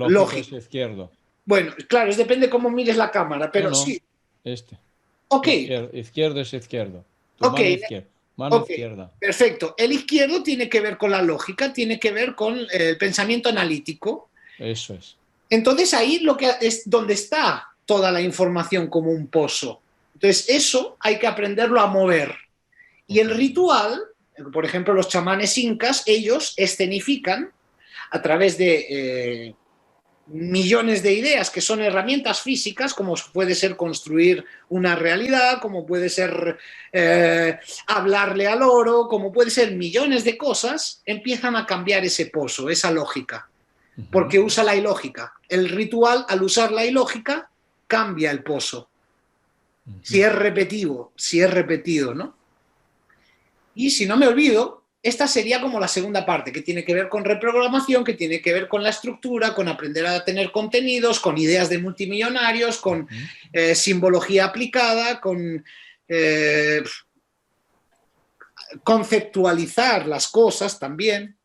A: Lógico es izquierdo.
C: Bueno, claro, depende cómo mires la cámara, pero
A: No,
C: sí.
A: Este.
C: Ok.
A: Izquierdo es izquierdo. Tu
C: Ok.
A: mano izquierda. Mano izquierda.
C: Perfecto. El izquierdo tiene que ver con la lógica, tiene que ver con el pensamiento analítico.
A: Eso es.
C: Entonces ahí lo que es donde está toda la información como un pozo. Entonces eso hay que aprenderlo a mover. Y el ritual, por ejemplo, los chamanes incas, ellos escenifican a través de millones de ideas que son herramientas físicas, como puede ser construir una realidad, como puede ser hablarle al oro, como puede ser millones de cosas, empiezan a cambiar ese pozo, esa lógica, porque usa la ilógica. El ritual, al usar la ilógica, cambia el pozo. Si es repetido, ¿no? Y si no me olvido, esta sería como la segunda parte, que tiene que ver con reprogramación, que tiene que ver con la estructura, con aprender a tener contenidos, con ideas de multimillonarios, con simbología aplicada, con conceptualizar las cosas también.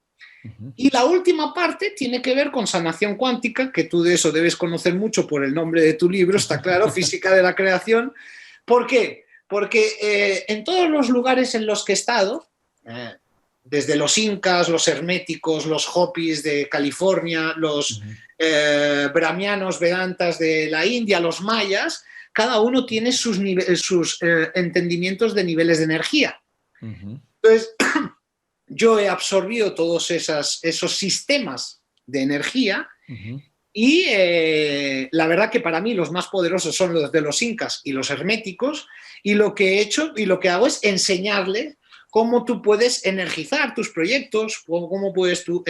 C: Y la última parte tiene que ver con sanación cuántica, que tú de eso debes conocer mucho por el nombre de tu libro, está claro, Física de la Creación. ¿Por qué? Porque en todos los lugares en los que he estado, desde los incas, los herméticos, los hopis de California, los brahmianos, vedantas de la India, los mayas, cada uno tiene sus entendimientos de niveles de energía. Entonces, yo he absorbido todos esos sistemas de energía y la verdad que para mí los más poderosos son los de los incas y los herméticos, y lo que he hecho y lo que hago es enseñarle cómo tú puedes energizar tus proyectos, cómo puedes tú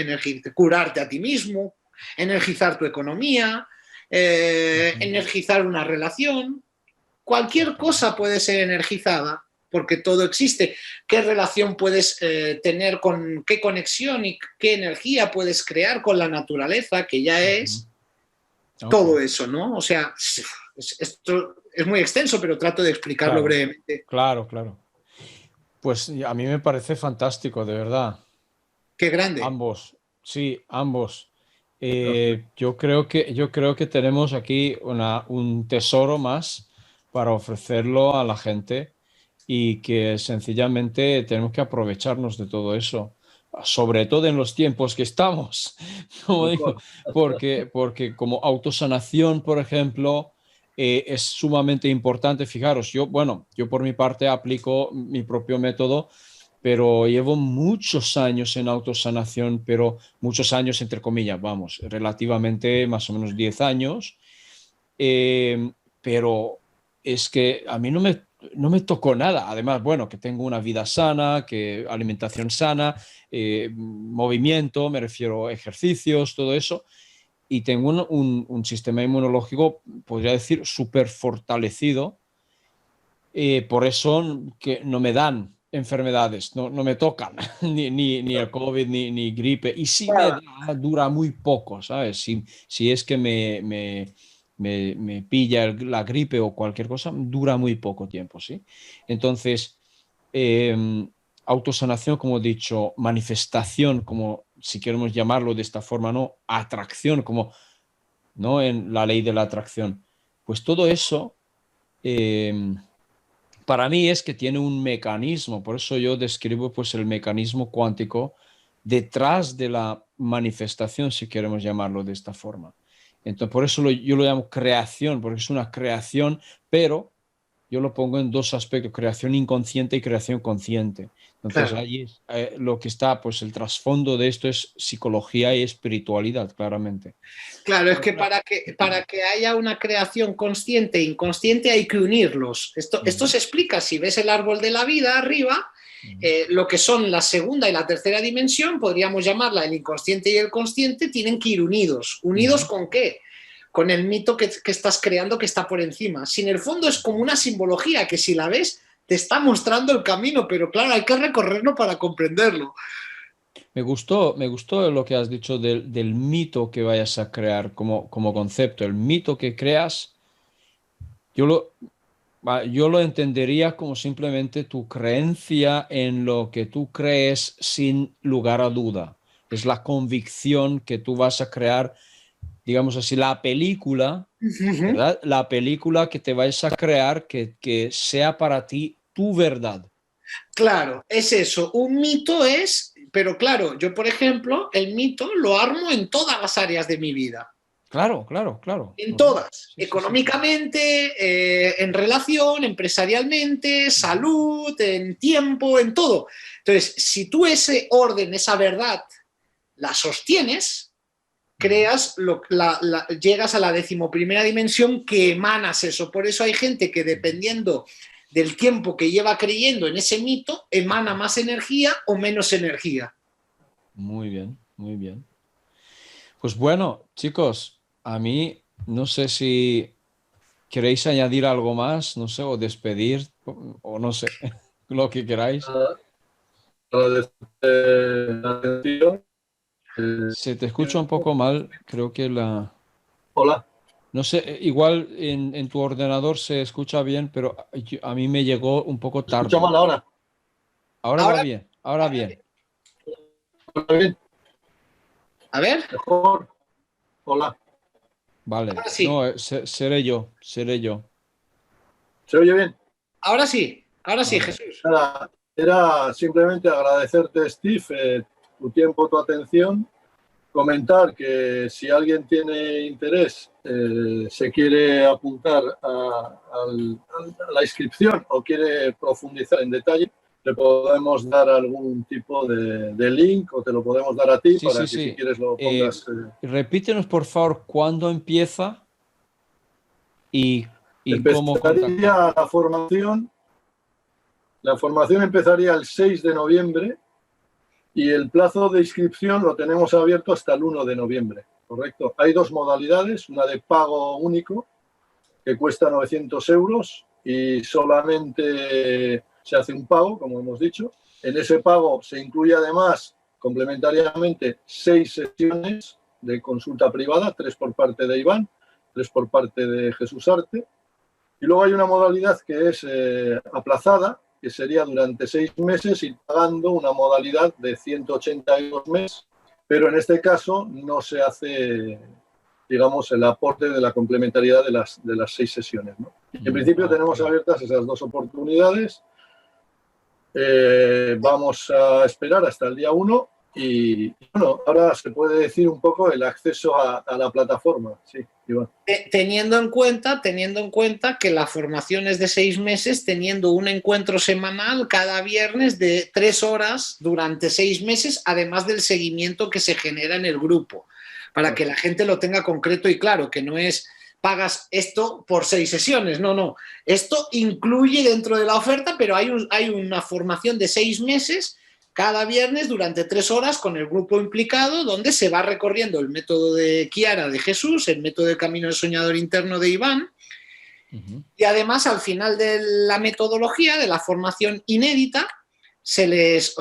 C: curarte a ti mismo, energizar tu economía, energizar una relación. Cualquier cosa puede ser energizada porque todo existe. ¿Qué relación puedes tener con qué conexión y qué energía puedes crear con la naturaleza, que ya es todo eso, ¿no? O sea, esto es muy extenso, pero trato de explicarlo brevemente.
A: Claro. Pues a mí me parece fantástico, de verdad.
C: Qué grande.
A: Ambos, sí, ambos. Yo creo que tenemos aquí un tesoro más para ofrecerlo a la gente, y que sencillamente tenemos que aprovecharnos de todo eso, sobre todo en los tiempos que estamos, como digo, porque como autosanación, por ejemplo, es sumamente importante. Fijaros, yo por mi parte aplico mi propio método, pero llevo muchos años en autosanación, pero muchos años entre comillas, vamos, relativamente más o menos 10 años, pero es que a mí no me tocó nada. Además, que tengo una vida sana, que alimentación sana, movimiento, me refiero a ejercicios, todo eso, y tengo un sistema inmunológico, podría decir, súper fortalecido. Por eso que no me dan enfermedades, no me tocan, ni el COVID, ni gripe, y si me da, dura muy poco, ¿sabes? Si es que me pilla la gripe o cualquier cosa, dura muy poco tiempo, ¿sí? Entonces, autosanación, como he dicho, manifestación, como si queremos llamarlo de esta forma, ¿no? Atracción, como, ¿no? En la ley de la atracción. Pues todo eso, para mí es que tiene un mecanismo, por eso yo describo pues el mecanismo cuántico detrás de la manifestación, si queremos llamarlo de esta forma. Entonces, por eso yo lo llamo creación, porque es una creación, pero yo lo pongo en dos aspectos, creación inconsciente y creación consciente. Entonces,
C: Claro.
A: ahí lo que está, pues el trasfondo de esto es psicología y espiritualidad, claramente.
C: Claro, es que para que haya una creación consciente e inconsciente hay que unirlos. Esto se explica si ves el árbol de la vida arriba, lo que son la segunda y la tercera dimensión, podríamos llamarla el inconsciente y el consciente, tienen que ir unidos. ¿Unidos con qué? Con el mito que estás creando que está por encima. Si en el fondo es como una simbología que si la ves te está mostrando el camino, pero claro, hay que recorrerlo para comprenderlo.
A: Me gustó lo que has dicho del mito que vayas a crear como concepto. El mito que creas, yo yo lo entendería como simplemente tu creencia en lo que tú crees sin lugar a duda. Es la convicción que tú vas a crear, digamos así, la película, ¿verdad? La película que te vais a crear que sea para ti tu verdad.
C: Claro, es eso. Un mito es, pero claro, yo por ejemplo, el mito lo armo en todas las áreas de mi vida.
A: Claro, claro, claro.
C: En todas.
A: Sí, sí, sí, sí.
C: Económicamente, en relación, empresarialmente, salud, en tiempo, en todo. Entonces, si tú ese orden, esa verdad, la sostienes, llegas a la 11ª dimensión que emanas eso. Por eso hay gente que dependiendo del tiempo que lleva creyendo en ese mito, emana más energía o menos energía.
A: Muy bien, muy bien. Pues bueno, chicos, a mí no sé si queréis añadir algo más, no sé, o despedir, o no sé, lo que queráis.
B: Agradecer la atención.
A: Se te escucha un poco mal, creo que
B: Hola,
A: no sé, igual en tu ordenador se escucha bien, pero a mí me llegó un poco
B: ¿me escucha
A: tarde.
B: mal ahora?
A: Ahora va
C: Ahora,
A: bien, ahora bien.
B: ¿Está bien?
C: a ver,
B: ¿Mejor? Hola,
A: Vale.
C: ahora sí,
A: No, seré yo, seré yo.
B: ¿se oye bien?
C: ahora sí,
A: Vale.
C: Jesús.
B: Nada, era simplemente agradecerte, Steve, tu tiempo, tu atención. Comentar que si alguien tiene interés, se quiere apuntar a la inscripción o quiere profundizar en detalle, le podemos dar algún tipo de link o te lo podemos dar a ti
A: Sí, sí,
B: para que si
A: sí.
B: quieres lo pongas.
A: Repítenos, por favor, cuándo empieza y, y cómo contactar.
B: Empezaría la formación empezaría el 6 de noviembre y el plazo de inscripción lo tenemos abierto hasta el 1 de noviembre, ¿correcto? Hay dos modalidades, una de pago único, que cuesta 900 euros y solamente se hace un pago, como hemos dicho. En ese pago se incluye además, complementariamente, 6 sesiones de consulta privada, 3 por parte de Iván, 3 por parte de Jesús Arte. Y luego hay una modalidad que es aplazada, que sería durante 6 meses y pagando una modalidad de 180 euros mes, pero en este caso no se hace, digamos, el aporte de la complementariedad de las 6 sesiones, ¿no? En principio tenemos abiertas esas dos oportunidades. Vamos a esperar hasta el día 1 y bueno, ahora se puede decir un poco el acceso a la plataforma. Sí, Iván.
C: Teniendo en cuenta que la formación es de 6 meses, teniendo un encuentro semanal cada viernes de 3 horas durante 6 meses, además del seguimiento que se genera en el grupo, para que la gente lo tenga concreto y claro, que no es pagas esto por 6 sesiones, no. Esto incluye dentro de la oferta, pero hay una formación de 6 meses cada viernes durante 3 horas con el grupo implicado, donde se va recorriendo el método de Kiara de Jesús, el método del camino del soñador interno de Iván, y además al final de la metodología, de la formación inédita, se les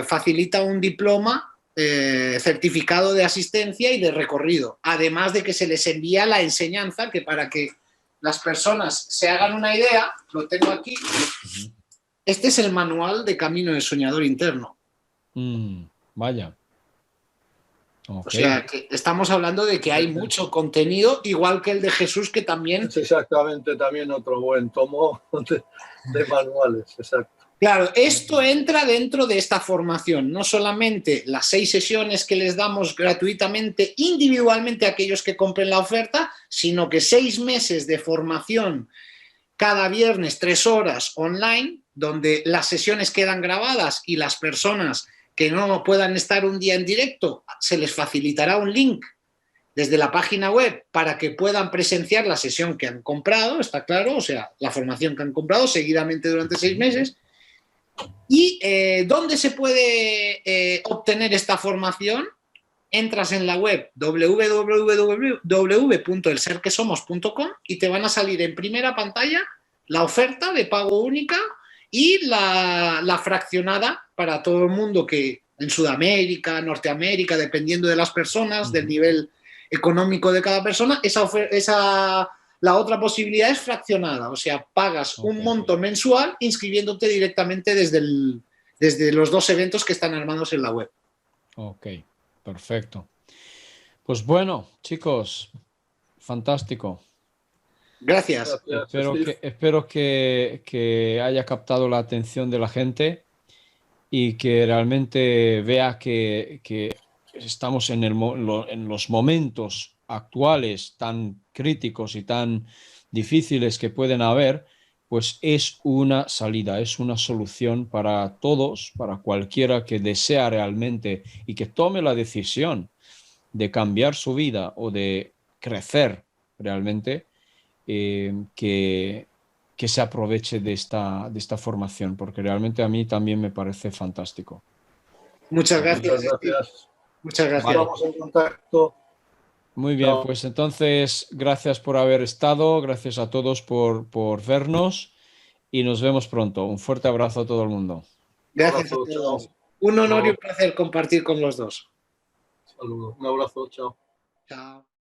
C: facilita un diploma certificado de asistencia y de recorrido, además de que se les envía la enseñanza, que para que las personas se hagan una idea, lo tengo aquí. Este es el manual de camino del soñador interno.
A: Vaya.
C: Okay. O sea, que estamos hablando de que hay mucho contenido, igual que el de Jesús, que también...
B: Es exactamente también otro buen tomo de manuales, exacto.
C: Claro, esto entra dentro de esta formación, no solamente las 6 sesiones que les damos gratuitamente, individualmente a aquellos que compren la oferta, sino que 6 meses de formación cada viernes, 3 horas online, donde las sesiones quedan grabadas y las personas que no puedan estar un día en directo, se les facilitará un link desde la página web para que puedan presenciar la sesión que han comprado, está claro, o sea, la formación que han comprado seguidamente durante 6 meses. ¿Y dónde se puede obtener esta formación? Entras en la web www.elserquesomos.com y te van a salir en primera pantalla la oferta de pago única y la fraccionada para todo el mundo que en Sudamérica, Norteamérica, dependiendo de las personas, del nivel económico de cada persona, la otra posibilidad es fraccionada, o sea, pagas un monto mensual inscribiéndote directamente desde los 2 eventos que están armados en la web.
A: Ok, perfecto. Pues bueno, chicos, fantástico.
C: Gracias.
A: Espero que haya captado la atención de la gente y que realmente vea que estamos en los momentos actuales tan críticos y tan difíciles que pueden haber, pues es una salida, es una solución para todos, para cualquiera que desea realmente y que tome la decisión de cambiar su vida o de crecer realmente, que se aproveche de esta formación, porque realmente a mí también me parece fantástico.
C: Muchas gracias.
B: Muchas gracias.
C: Muchas gracias.
A: Vale.
B: Estamos en contacto.
A: Muy bien,
B: Chao.
A: pues entonces gracias por haber estado, gracias a todos por vernos y nos vemos pronto. Un fuerte abrazo a todo el mundo.
C: Gracias a
B: Un abrazo,
C: todos.
B: chao.
C: Un honor y un
B: Chao.
C: placer compartir con los dos.
B: Saludos. Un abrazo, chao.
C: Chao.